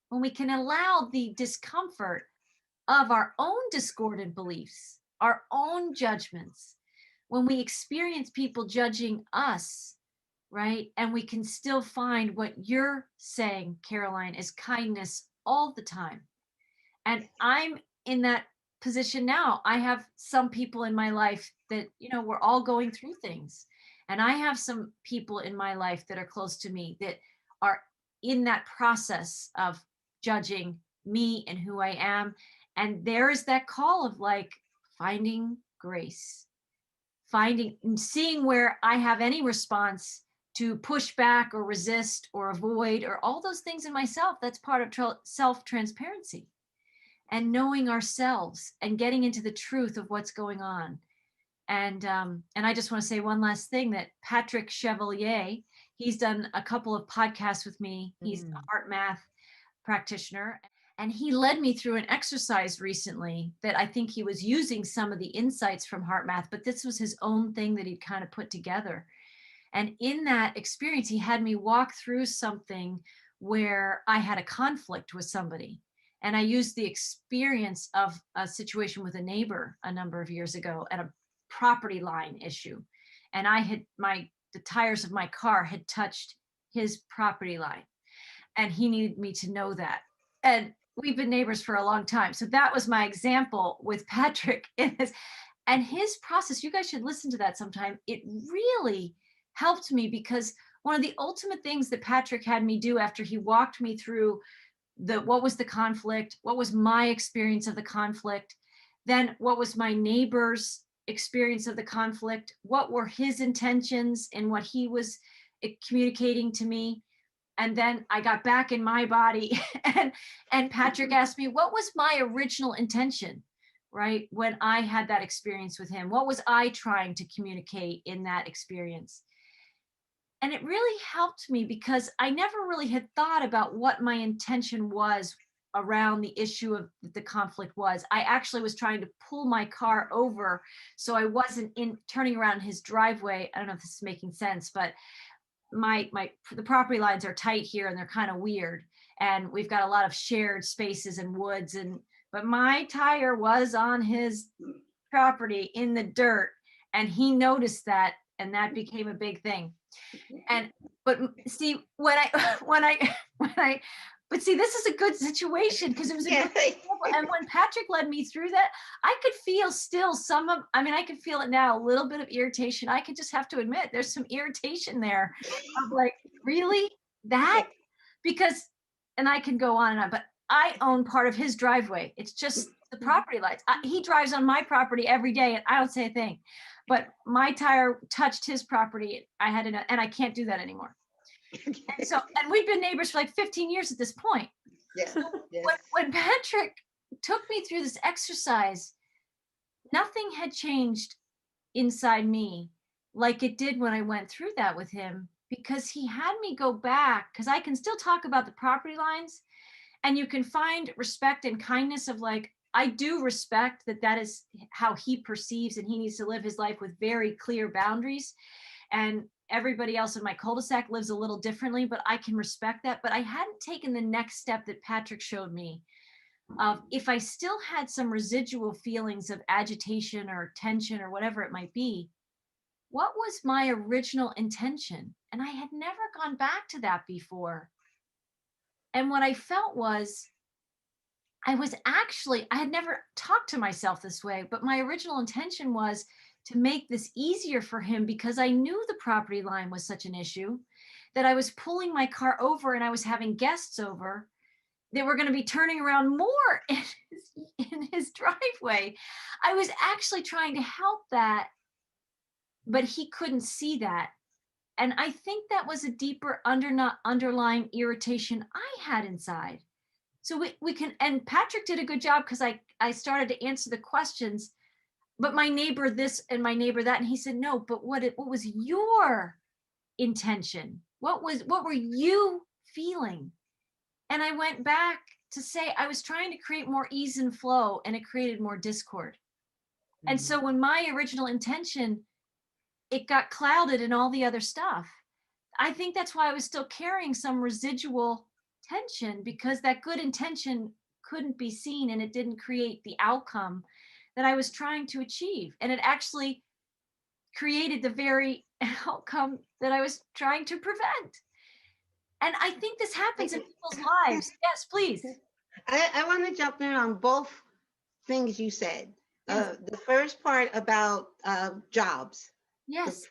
when we can allow the discomfort of our own discordant beliefs, our own judgments, when we experience people judging us, right? And we can still find what you're saying, Caroline, is kindness all the time. And I'm in that position now. I have some people in my life that, we're all going through things. And I have some people in my life that are close to me that are in that process of judging me and who I am. And there is that call of like finding grace, seeing where I have any response to push back or resist or avoid or all those things in myself. That's part of self-transparency and knowing ourselves and getting into the truth of what's going on. And I just want to say one last thing, that Patrick Chevalier, he's done a couple of podcasts with me. He's a heart math practitioner. And he led me through an exercise recently that I think he was using some of the insights from heart math, but this was his own thing that he'd kind of put together. And in that experience, he had me walk through something where I had a conflict with somebody. And I used the experience of a situation with a neighbor a number of years ago at a property line issue. And the tires of my car had touched his property line. And he needed me to know that. And we've been neighbors for a long time. So that was my example with Patrick in this. And his process, you guys should listen to that sometime. It really helped me because one of the ultimate things that Patrick had me do after he walked me through what was the conflict, what was my experience of the conflict, then what was my neighbor's experience of the conflict, what were his intentions and what he was communicating to me. And then I got back in my body and Patrick asked me, what was my original intention, right? When I had that experience with him, what was I trying to communicate in that experience? And it really helped me because I never really had thought about what my intention was around the issue of the conflict was. I actually was trying to pull my car over so I wasn't in turning around his driveway. I don't know if this is making sense, but the property lines are tight here and they're kind of weird. And we've got a lot of shared spaces and woods, but my tire was on his property in the dirt, and he noticed that, and that became a big thing. But see, but see, this is a good situation because it was a good example. And when Patrick led me through that, I could feel still I could feel it now, a little bit of irritation. I could just have to admit there's some irritation there of like, really that? Because, and I can go on and on, but I own part of his driveway. It's just the property lines. He drives on my property every day and I don't say a thing. But my tire touched his property. And I can't do that anymore. And we've been neighbors for like 15 years at this point. Yes. When Patrick took me through this exercise, nothing had changed inside me like it did when I went through that with him, because he had me go back, because I can still talk about the property lines and you can find respect and kindness of like, I do respect that is how he perceives and he needs to live his life with very clear boundaries. And everybody else in my cul-de-sac lives a little differently, but I can respect that. But I hadn't taken the next step that Patrick showed me of if I still had some residual feelings of agitation or tension or whatever it might be, what was my original intention? And I had never gone back to that before. And what I felt was, I had never talked to myself this way, but my original intention was to make this easier for him because I knew the property line was such an issue that I was pulling my car over and I was having guests over. They were going to be turning around more in his driveway. I was actually trying to help that, but he couldn't see that. And I think that was a deeper underlying irritation I had inside. So we can, and Patrick did a good job because I started to answer the questions, but my neighbor this and my neighbor that, and he said, no, but what was your intention? What were you feeling? And I went back to say, I was trying to create more ease and flow, and it created more discord. Mm-hmm. And so when my original intention, it got clouded in all the other stuff. I think that's why I was still carrying some residual tension, because that good intention couldn't be seen and it didn't create the outcome that I was trying to achieve. And it actually created the very outcome that I was trying to prevent. And I think this happens in people's lives. Yes, please. I want to jump in on both things you said. Yes. The first part about jobs. Yes.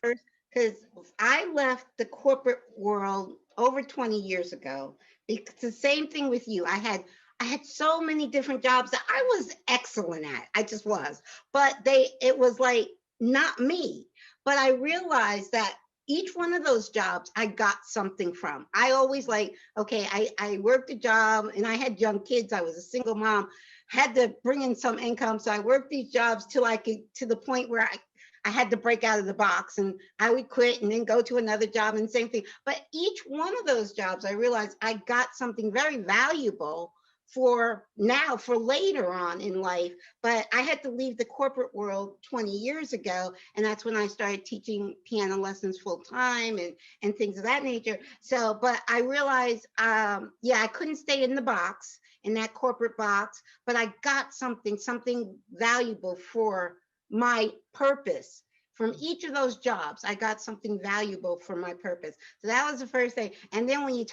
Because I left the corporate world over 20 years ago. It's the same thing with you. I had so many different jobs that I was excellent at. I just was. But it was like not me. But I realized that each one of those jobs I got something from. I always I worked a job and I had young kids. I was a single mom, had to bring in some income. So I worked these jobs till I could, to the point where I had to break out of the box, and I would quit and then go to another job and same thing. But each one of those jobs, I realized I got something very valuable for later on in life. But I had to leave the corporate world 20 years ago. And that's when I started teaching piano lessons full time and things of that nature. So, but I realized, I couldn't stay in the box, in that corporate box, but I got something valuable for my purpose. From each of those jobs, I got something valuable for my purpose. So that was the first thing. And then when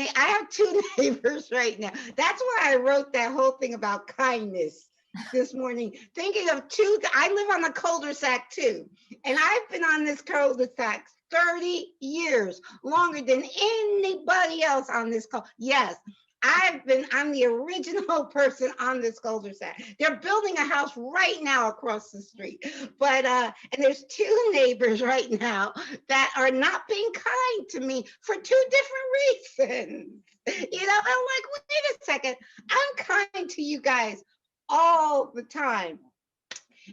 I have two neighbors right now. That's why I wrote that whole thing about kindness. this morning, thinking of I live on a cul-de-sac too, and I've been on this cul-de-sac 30 years, longer than anybody else on this cul. Yes, I'm the original person on this cul-de-sac. They're building a house right now across the street. But and there's two neighbors right now that are not being kind to me for two different reasons. You know, I'm like, wait a second, I'm kind to you guys all the time.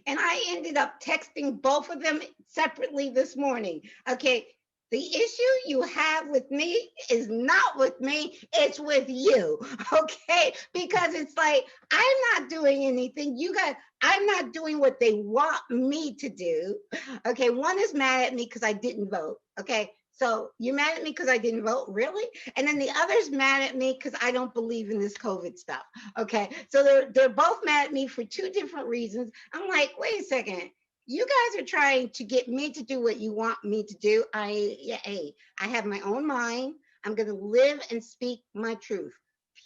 And I ended up texting both of them separately this morning. Okay, the issue you have with me is not with me, it's with you. Okay, because it's like, I'm not doing anything. You guys, I'm not doing what they want me to do. Okay, one is mad at me because I didn't vote. Okay, so you're mad at me because I didn't vote, really? And then the other's mad at me because I don't believe in this COVID stuff. Okay, so they're both mad at me for two different reasons. I'm like, wait a second. You guys are trying to get me to do what you want me to do. I have my own mind. I'm going to live and speak my truth.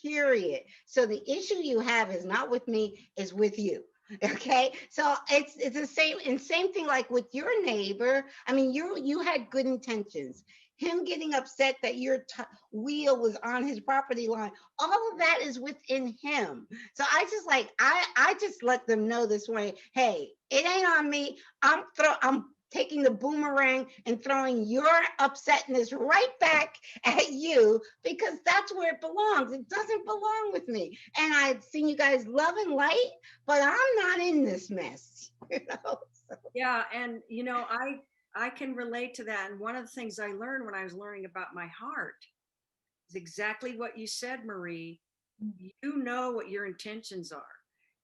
Period. So the issue you have is not with me, is with you. Okay, so it's the same thing like with your neighbor. I mean, you had good intentions. Him getting upset that your wheel was on his property line, all of that is within him. So I just let them know this way. Hey, it ain't on me. I'm taking the boomerang and throwing your upsetness right back at you, because that's where it belongs. It doesn't belong with me. And I've seen you guys love and light, but I'm not in this mess. You know? Yeah, and I can relate to that. And one of the things I learned when I was learning about my heart is exactly what you said, Marie. You know what your intentions are.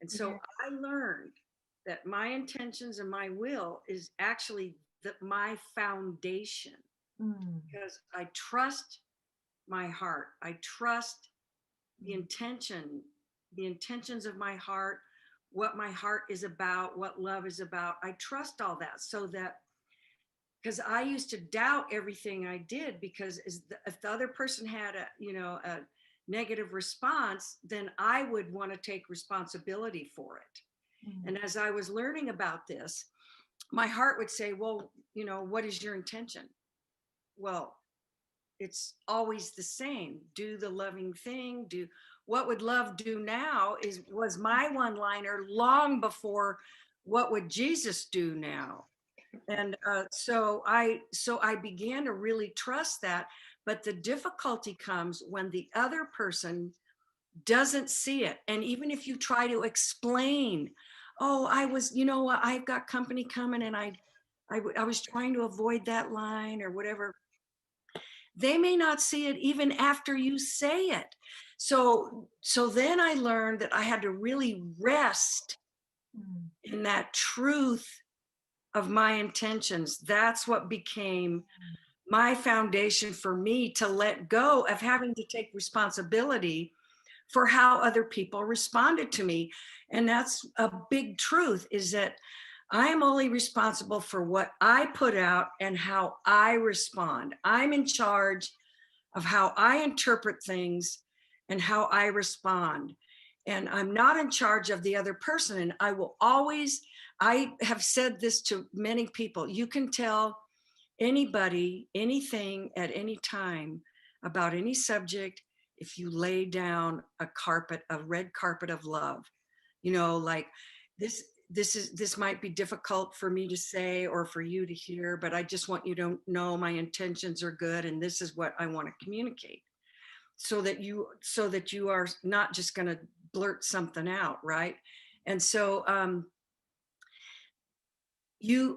And so Yeah. I learned that my intentions and my will is actually my foundation, Mm. because I trust my heart. I trust the intentions of my heart, what my heart is about, what love is about. I trust all that, so that, because I used to doubt everything I did, because if the other person had a negative response, then I would want to take responsibility for it. Mm. And as I was learning about this, my heart would say, well, what is your intention? Well, it's always the same. Do the loving thing. Do what would love do now was my one liner long before what would Jesus do now. And so I began to really trust that. But the difficulty comes when the other person doesn't see it. And even if you try to explain, oh, I've got company coming, and I was trying to avoid that line or whatever, they may not see it even after you say it. So then I learned that I had to really rest Mm. in that truth of my intentions. That's what became my foundation for me to let go of having to take responsibility for how other people responded to me. And that's a big truth, is that I am only responsible for what I put out and how I respond. I'm in charge of how I interpret things and how I respond. And I'm not in charge of the other person. And I have said this to many people, you can tell anybody anything at any time about any subject if you lay down a red carpet of love. Like this might be difficult for me to say or for you to hear, but I just want you to know my intentions are good, and this is what I want to communicate, so that you are not just going to blurt something out, right? And so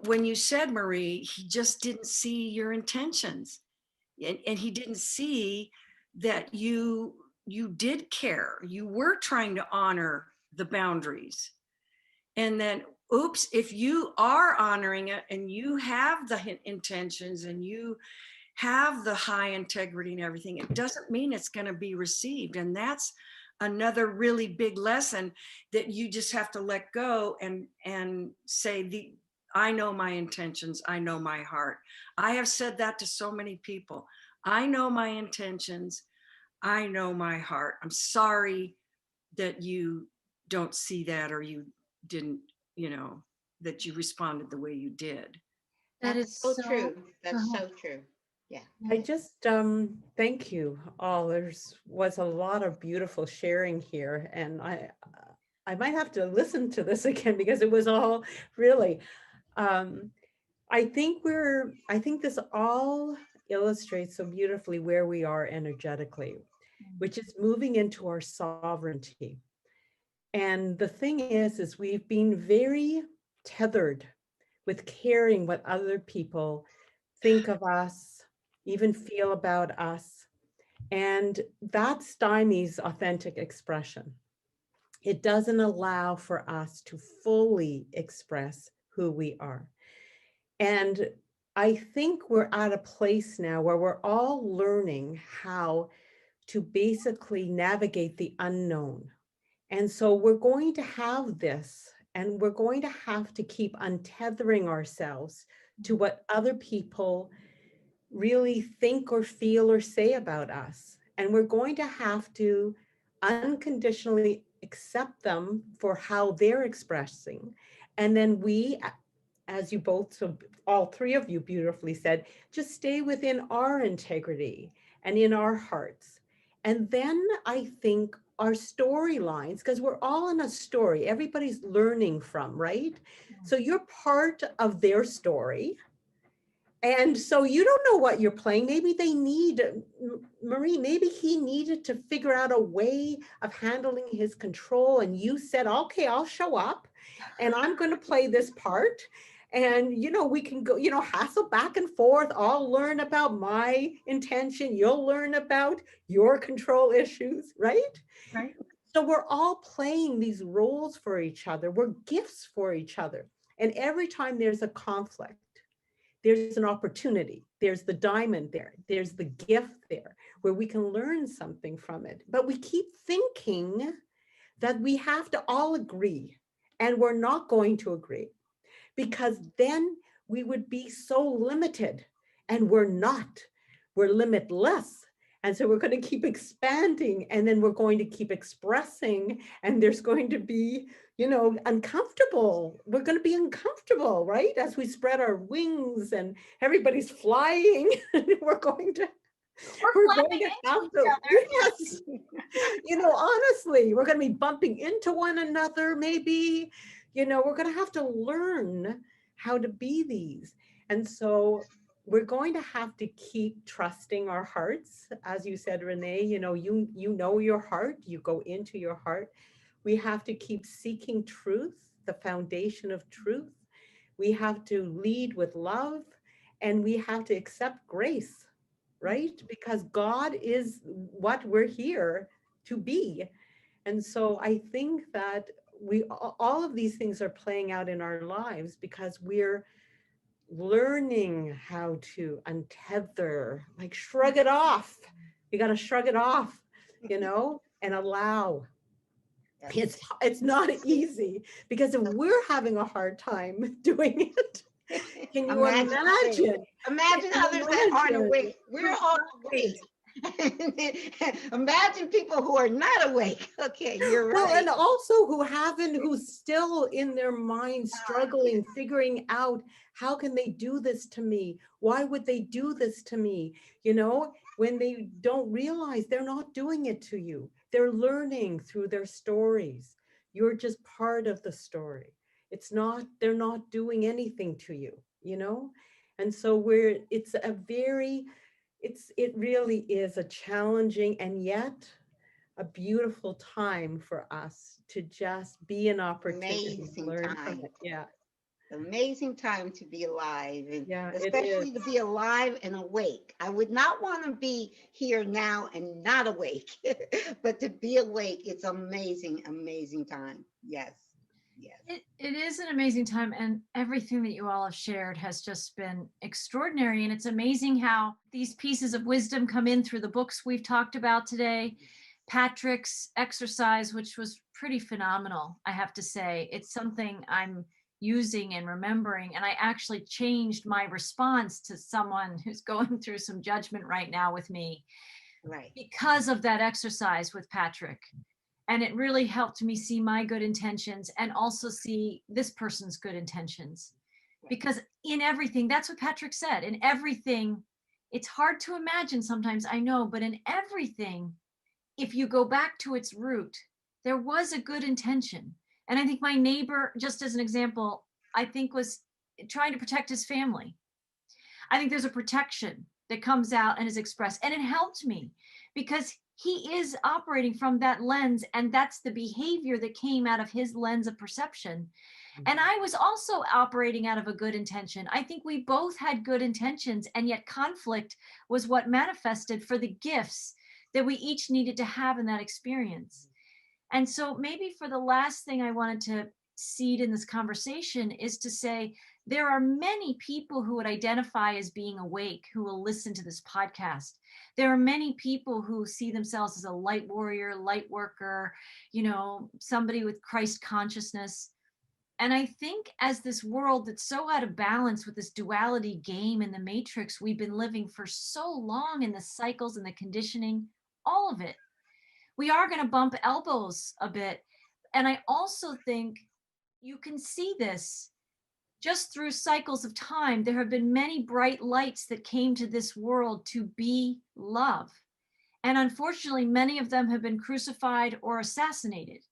when you said, Marie, he just didn't see your intentions, and he didn't see that you did care, you were trying to honor the boundaries. And then, oops, if you are honoring it and you have the intentions and you have the high integrity and everything, it doesn't mean it's going to be received. And that's another really big lesson, that you just have to let go and say, I know my intentions, I know my heart. I have said that to so many people. I know my intentions, I know my heart. I'm sorry that you don't see that, or you didn't, that you responded the way you did. That That's is so so. true. That's uh-huh. so true. Yeah. I just thank you all. There's was a lot of beautiful sharing here, and I might have to listen to this again because it was all really. Um, I think this all illustrates so beautifully where we are energetically, which is moving into our sovereignty. And the thing is we've been very tethered with caring what other people think of us, even feel about us. And that stymies authentic expression. It doesn't allow for us to fully express who we are. And I think we're at a place now where we're all learning how to basically navigate the unknown. And so we're going to have this, and we're going to have to keep untethering ourselves to what other people really think or feel or say about us. And we're going to have to unconditionally accept them for how they're expressing. And then we, as you both, so all three of you beautifully said, just stay within our integrity and in our hearts. And then I think our storylines, because we're all in a story, everybody's learning from, right? So you're part of their story. And so you don't know what you're playing. Maybe they need, Marie, maybe he needed to figure out a way of handling his control. And you said, okay, I'll show up and I'm going to play this part. And, we can go, hassle back and forth. I'll learn about my intention. You'll learn about your control issues, right? Right. So we're all playing these roles for each other. We're gifts for each other. And every time there's a conflict, there's an opportunity. There's the diamond there. There's the gift there where we can learn something from it. But we keep thinking that we have to all agree, and we're not going to agree because then we would be so limited, and we're not. We're limitless. And so we're going to keep expanding, and then we're going to keep expressing, and there's going to be uncomfortable. We're going to be uncomfortable, right? As we spread our wings and everybody's flying, we're going to have to, yes, honestly, we're going to be bumping into one another. Maybe, we're going to have to learn how to be these. And so we're going to have to keep trusting our hearts. As you said, Renee, you know your heart, you go into your heart. We have to keep seeking truth, the foundation of truth. We have to lead with love, and we have to accept grace, right? Because God is what we're here to be. And so I think that all of these things are playing out in our lives because we're learning how to untether, like shrug it off. You got to shrug it off, and allow. It's not easy because if we're having a hard time doing it, can you imagine? Imagine others that aren't awake. We're all awake. Imagine people who are not awake. Okay, you're right. Well, and also who's still in their mind struggling, figuring out how can they do this to me? Why would they do this to me? When they don't realize they're not doing it to you. They're learning through their stories. You're just part of the story. They're not doing anything to you, And so it really is a challenging and yet a beautiful time for us to just be an opportunity to Amazing learn from time. it. Yeah. Amazing time to be alive, and Yeah, it especially is. to be alive and awake. I would not want to be here now and not awake, but to be awake, it's amazing, amazing time. Yes. Yes. It is an amazing time, and everything that you all have shared has just been extraordinary. And it's amazing how these pieces of wisdom come in through the books we've talked about today. Patrick's exercise, which was pretty phenomenal, I have to say. It's something I'm using and remembering, and I actually changed my response to someone who's going through some judgment right now with me Right. because of that exercise with Patrick. And it really helped me see my good intentions and also see this person's good intentions. Because in everything, that's what Patrick said, in everything, it's hard to imagine sometimes, I know, but in everything, if you go back to its root, there was a good intention. And I think my neighbor, just as an example, I think was trying to protect his family. I think there's a protection that comes out and is expressed. And it helped me because he is operating from that lens. And that's the behavior that came out of his lens of perception. And I was also operating out of a good intention. I think we both had good intentions, and yet conflict was what manifested for the gifts that we each needed to have in that experience. And so maybe for the last thing I wanted to seed in this conversation is to say, there are many people who would identify as being awake who will listen to this podcast. There are many people who see themselves as a light warrior, light worker, somebody with Christ consciousness. And I think as this world that's so out of balance with this duality game in the matrix we've been living for so long, in the cycles and the conditioning, all of it, we are going to bump elbows a bit. And I also think you can see this just through cycles of time. There have been many bright lights that came to this world to be love. And unfortunately, many of them have been crucified or assassinated.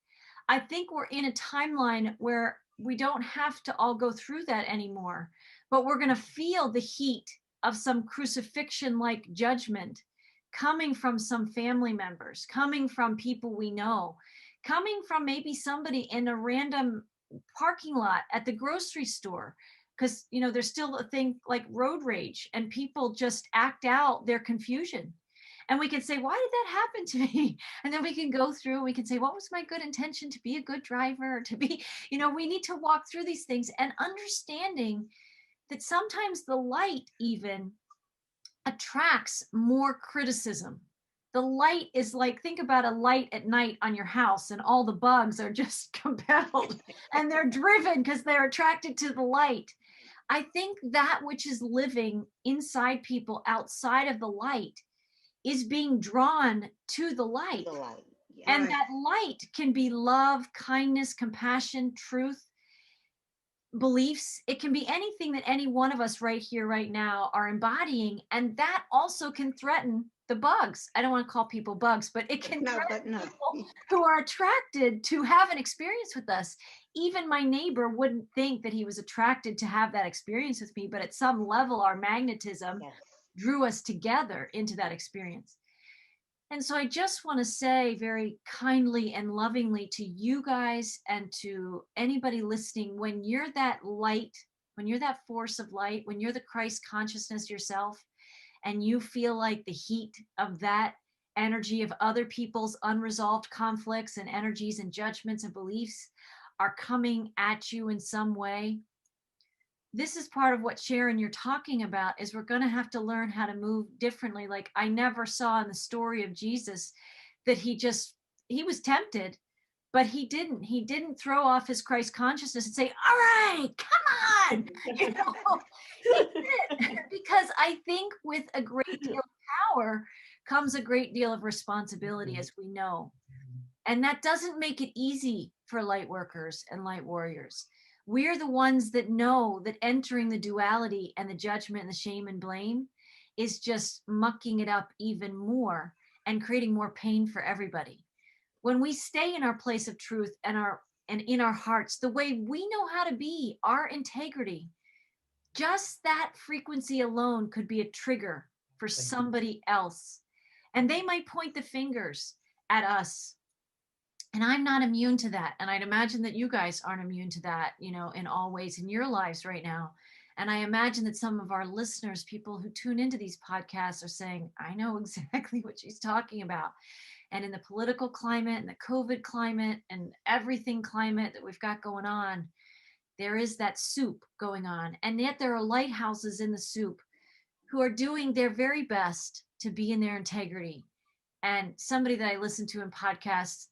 I think we're in a timeline where we don't have to all go through that anymore, but we're going to feel the heat of some crucifixion-like judgment coming from some family members, coming from people we know, coming from maybe somebody in a random parking lot at the grocery store, because there's still a thing like road rage and people just act out their confusion. And we can say, why did that happen to me? And then we can go through and we can say, what was my good intention to be a good driver, to be, we need to walk through these things and understanding that sometimes the light even attracts more criticism. The light is like, think about a light at night on your house and all the bugs are just compelled and they're driven because they're attracted to the light. I think that which is living inside people outside of the light is being drawn to the light. The light. Yeah. And that light can be love, kindness, compassion, truth, beliefs. It can be anything that any one of us right here, right now are embodying. And that also can threaten the bugs. I don't want to call people bugs, but it can threaten people who are attracted to have an experience with us. Even my neighbor wouldn't think that he was attracted to have that experience with me, but at some level, our magnetism drew us together into that experience. And so I just want to say very kindly and lovingly to you guys and to anybody listening, when you're that light, when you're that force of light, when you're the Christ consciousness yourself, and you feel like the heat of that energy of other people's unresolved conflicts and energies and judgments and beliefs are coming at you in some way, this is part of what, Sharon, you're talking about, is we're going to have to learn how to move differently. Like I never saw in the story of Jesus that he was tempted, but he didn't throw off his Christ consciousness and say, all right, come on. He did it. Because I think with a great deal of power comes a great deal of responsibility, as we know. And that doesn't make it easy for light workers and light warriors. We're the ones that know that entering the duality and the judgment and the shame and blame is just mucking it up even more and creating more pain for everybody. When we stay in our place of truth and in our hearts, the way we know how to be, our integrity, just that frequency alone could be a trigger for somebody else. And they might point the fingers at us. And I'm not immune to that. And I'd imagine that you guys aren't immune to that, in all ways in your lives right now. And I imagine that some of our listeners, people who tune into these podcasts, are saying, I know exactly what she's talking about. And in the political climate and the COVID climate and everything climate that we've got going on, there is that soup going on. And yet there are lighthouses in the soup who are doing their very best to be in their integrity. And somebody that I listen to in podcasts,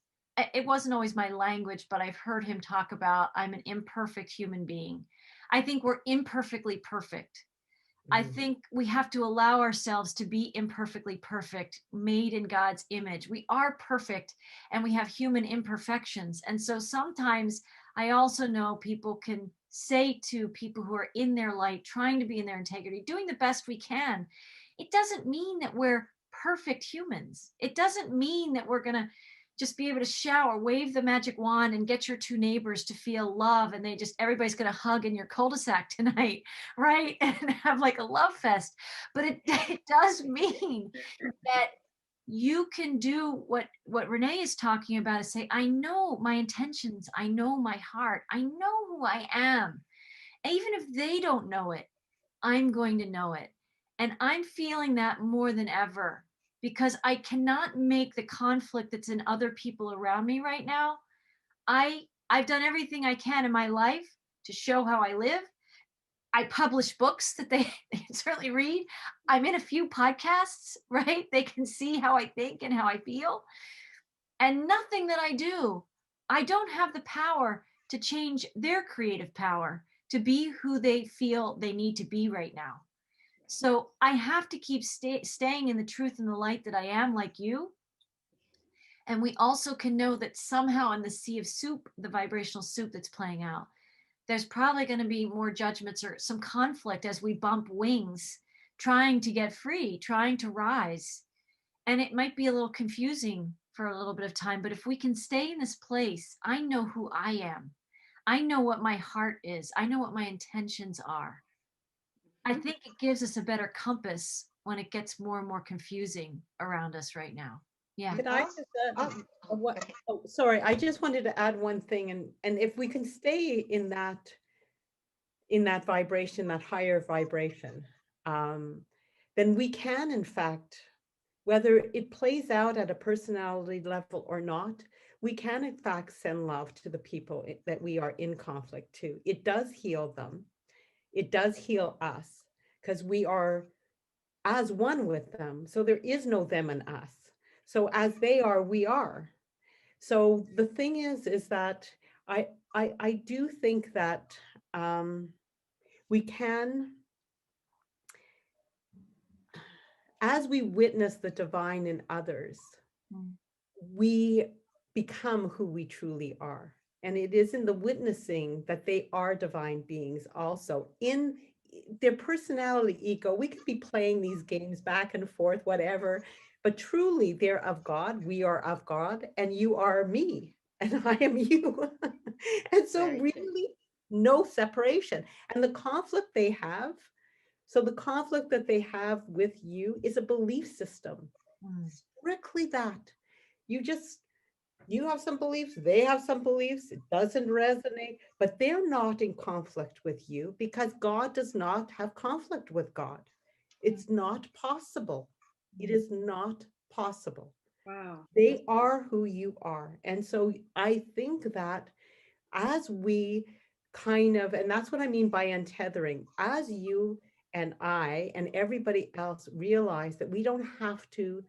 it wasn't always my language, but I've heard him talk about, I'm an imperfect human being. I think we're imperfectly perfect. I Mhm. think we have to allow ourselves to be imperfectly perfect, made in God's image. We are perfect and we have human imperfections. And so sometimes I also know people can say to people who are in their light, trying to be in their integrity, doing the best we can. It doesn't mean that we're perfect humans. It doesn't mean that we're going to just be able to shower, wave the magic wand, and get your two neighbors to feel love. And everybody's going to hug in your cul-de-sac tonight, right? And have like a love fest. But it does mean that you can do what Renee is talking about, is say, I know my intentions, I know my heart, I know who I am. And even if they don't know it, I'm going to know it. And I'm feeling that more than ever, because I cannot make the conflict that's in other people around me right now. I've done everything I can in my life to show how I live. I publish books that they can certainly read. I'm in a few podcasts, right? They can see how I think and how I feel. And nothing that I do, I don't have the power to change their creative power to be who they feel they need to be right now. So I have to keep staying in the truth and the light that I am, like you. And we also can know that somehow in the sea of soup, the vibrational soup that's playing out, there's probably going to be more judgments or some conflict as we bump wings, trying to get free, trying to rise. And it might be a little confusing for a little bit of time, but if we can stay in this place, I know who I am. I know what my heart is. I know what my intentions are. I Mhm. think it gives us a better compass when it gets more and more confusing around us right now. Yeah. Can I Oh, just oh, oh, what? go ahead. Oh, sorry, I just wanted to add one thing, and if we can stay in that vibration, that higher vibration, um, then we can, in fact, whether it plays out at a personality level or not, we can, in fact, send love to the people that we are in conflict to. It does heal them. It does heal us because we are as one with them. So there is no them and us. So as they are, we are. So the thing is that I do think that we can, as we witness the divine in others, Mm. we become who we truly are. And it is in the witnessing that they are divine beings also. In their personality ego, we could be playing these games back and forth, whatever, but truly they're of God, we are of God, and you are me, and I am you. And so Very true. really no separation. And the conflict they have, so the conflict that they have with you is a belief system, Mm. strictly that. You just, you have some beliefs, they have some beliefs, it doesn't resonate, but they're not in conflict with you because God does not have conflict with God. It's not possible. It is not possible. Wow. They are who you are. And so I think that as we kind of, and that's what I mean by untethering, as you and I and everybody else realize that we don't have to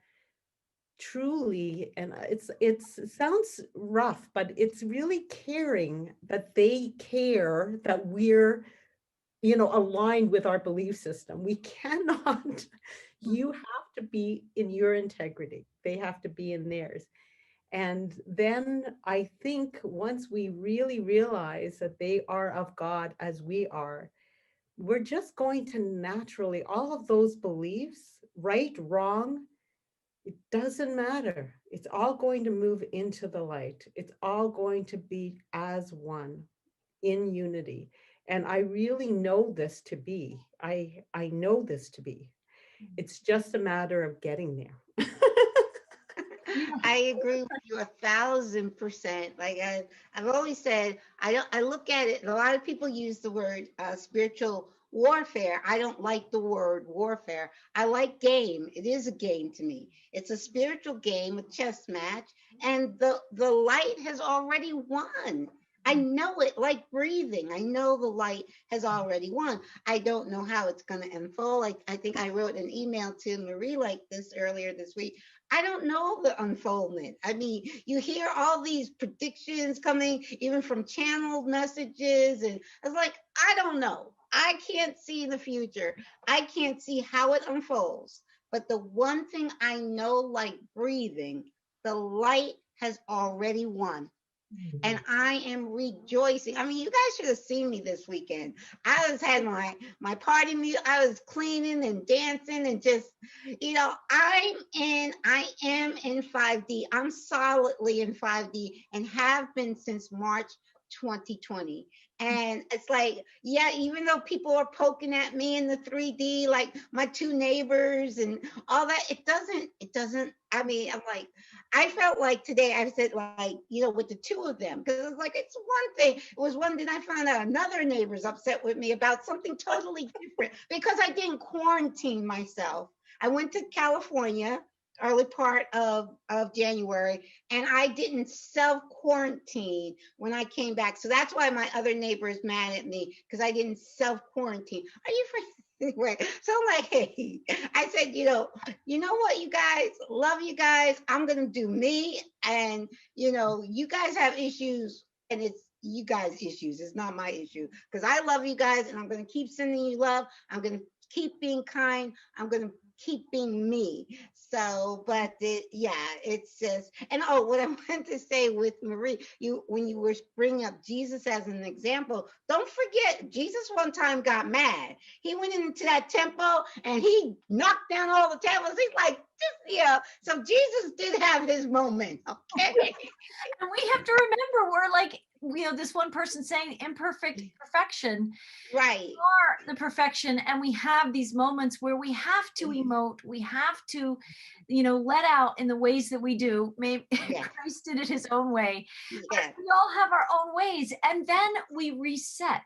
truly, and it sounds rough, but it's really caring that they care that we're, aligned with our belief system. We cannot, you have to be in your integrity, they have to be in theirs. And then I think once we really realize that they are of God as we are, we're just going to naturally, all of those beliefs, right, wrong, it doesn't matter. It's all going to move into the light. It's all going to be as one in unity. And I really know this to be. I know this to be. It's just a matter of getting there. I agree with you 1,000%. Like I've always said, I look at it. A lot of people use the word spiritual warfare. I don't like the word warfare. I like game. It is a game to me. It's a spiritual game, a chess match, and the light has already won. I know it like breathing. I know the light has already won. I don't know how it's going to unfold. Like I think I wrote an email to Marie like this earlier this week. I don't know the unfoldment. I mean, you hear all these predictions coming, even from channeled messages, and I was like, I don't know. I can't see the future. I can't see how it unfolds. But the one thing I know, like breathing, the light has already won. And I am rejoicing. I mean, you guys should have seen me this weekend. I was had my party music. I was cleaning and dancing and just, I am in 5D. I'm solidly in 5D and have been since March 2020. And it's like, yeah, even though people are poking at me in the 3D, like my two neighbors and all that, it doesn't, I mean, I'm like, I felt like today I said like, with the two of them, because it's like it's one thing. It was one thing I found out another neighbor's upset with me about something totally different because I didn't quarantine myself. I went to California early part of January and I didn't self quarantine when I came back. So that's why my other neighbor is mad at me because I didn't self quarantine. Are you anyway? So I'm like, hey, I said, you know what, you guys, love you guys. I'm gonna do me, and you guys have issues, and it's you guys' issues. It's not my issue because I love you guys, and I'm gonna keep sending you love. I'm gonna keep being kind. I'm gonna keep being me. So, but yeah, it's just, and oh, what I wanted to say with Marie, when you were bringing up Jesus as an example, don't forget Jesus one time got mad. He went into that temple and he knocked down all the tables. He's like, so Jesus did have his moment, okay? And we have to remember, we're like, this one person saying imperfect perfection. Right. We are the perfection, and we have these moments where we have to emote, we have to, let out in the ways that we do. Maybe Yes. Christ did it his own way. Yes. But we all have our own ways, and then we reset.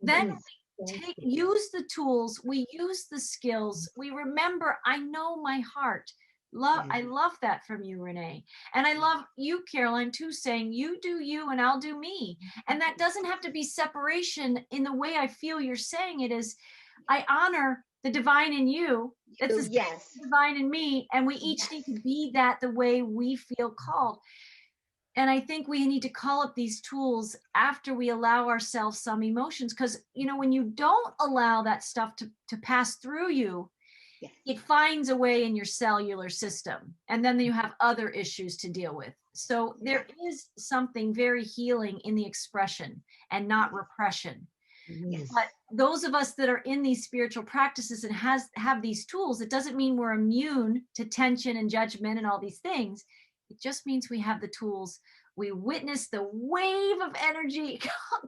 Then we use the tools, we use the skills, we remember, I know my heart. I love that from you, Renee. And I love you, Caroline, too, saying you do you and I'll do me. And that doesn't have to be separation in the way I feel you're saying it is. I honor the divine in you. It's the Yes. divine in me. And we each need to be that the way we feel called. And I think we need to call up these tools after we allow ourselves some emotions. Because, when you don't allow that stuff to pass through you, it finds a way in your cellular system. And then you have other issues to deal with. So there is something very healing in the expression and not repression. Yes. But those of us that are in these spiritual practices and have these tools, it doesn't mean we're immune to tension and judgment and all these things. It just means we have the tools. We witness the wave of energy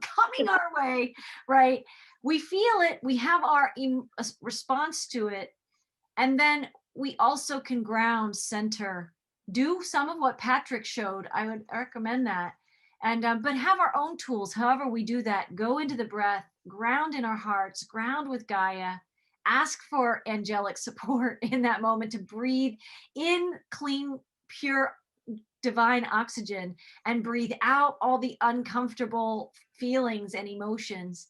coming our way, right? We feel it. We have our response to it. And then we also can ground, center, do some of what Patrick showed. I would recommend that. And but have our own tools. However we do that, go into the breath, ground in our hearts, ground with Gaia, ask for angelic support in that moment to breathe in clean, pure, divine oxygen and breathe out all the uncomfortable feelings and emotions.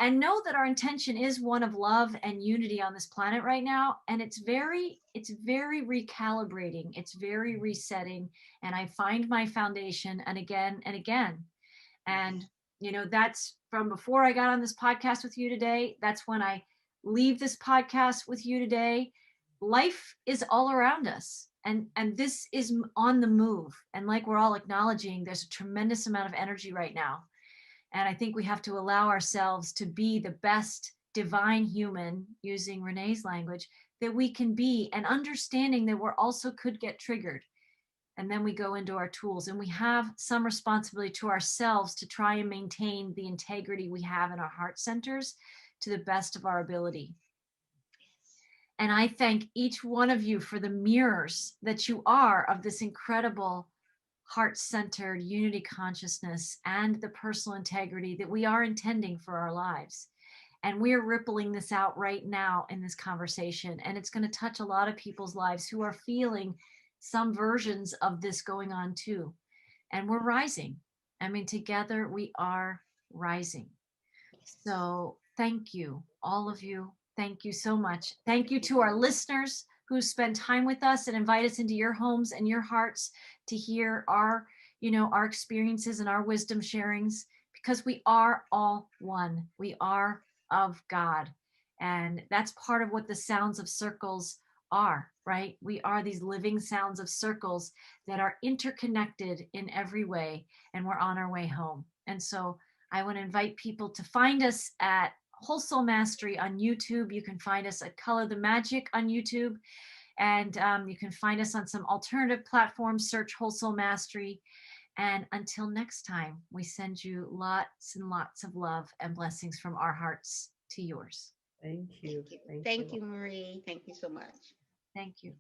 And know that our intention is one of love and unity on this planet right now. And it's very recalibrating. It's very resetting. And I find my foundation and again and again. And, that's from before I got on this podcast with you today. That's when I leave this podcast with you today. Life is all around us. And this is on the move. And like we're all acknowledging, there's a tremendous amount of energy right now. And I think we have to allow ourselves to be the best divine human, using Renee's language, that we can be, and understanding that we're also could get triggered. And then we go into our tools, and we have some responsibility to ourselves to try and maintain the integrity we have in our heart centers to the best of our ability. And I thank each one of you for the mirrors that you are of this incredible heart-centered unity consciousness and the personal integrity that we are intending for our lives. And we're rippling this out right now in this conversation. And it's going to touch a lot of people's lives who are feeling some versions of this going on too. And we're rising. I mean, together we are rising. So thank you, all of you. Thank you so much. Thank you to our listeners who spend time with us and invite us into your homes and your hearts to hear our experiences and our wisdom sharings, because we are all one. We are of God. And that's part of what the sounds of circles are, right? We are these living sounds of circles that are interconnected in every way, and we're on our way home. And so I want to invite people to find us at Whole Soul Mastery on YouTube. You can find us at Color the Magic on YouTube. And you can find us on some alternative platforms, search Whole Soul Mastery. And until next time, we send you lots and lots of love and blessings from our hearts to yours. Thank you. Thank you, Marie. Thank you so much. Thank you.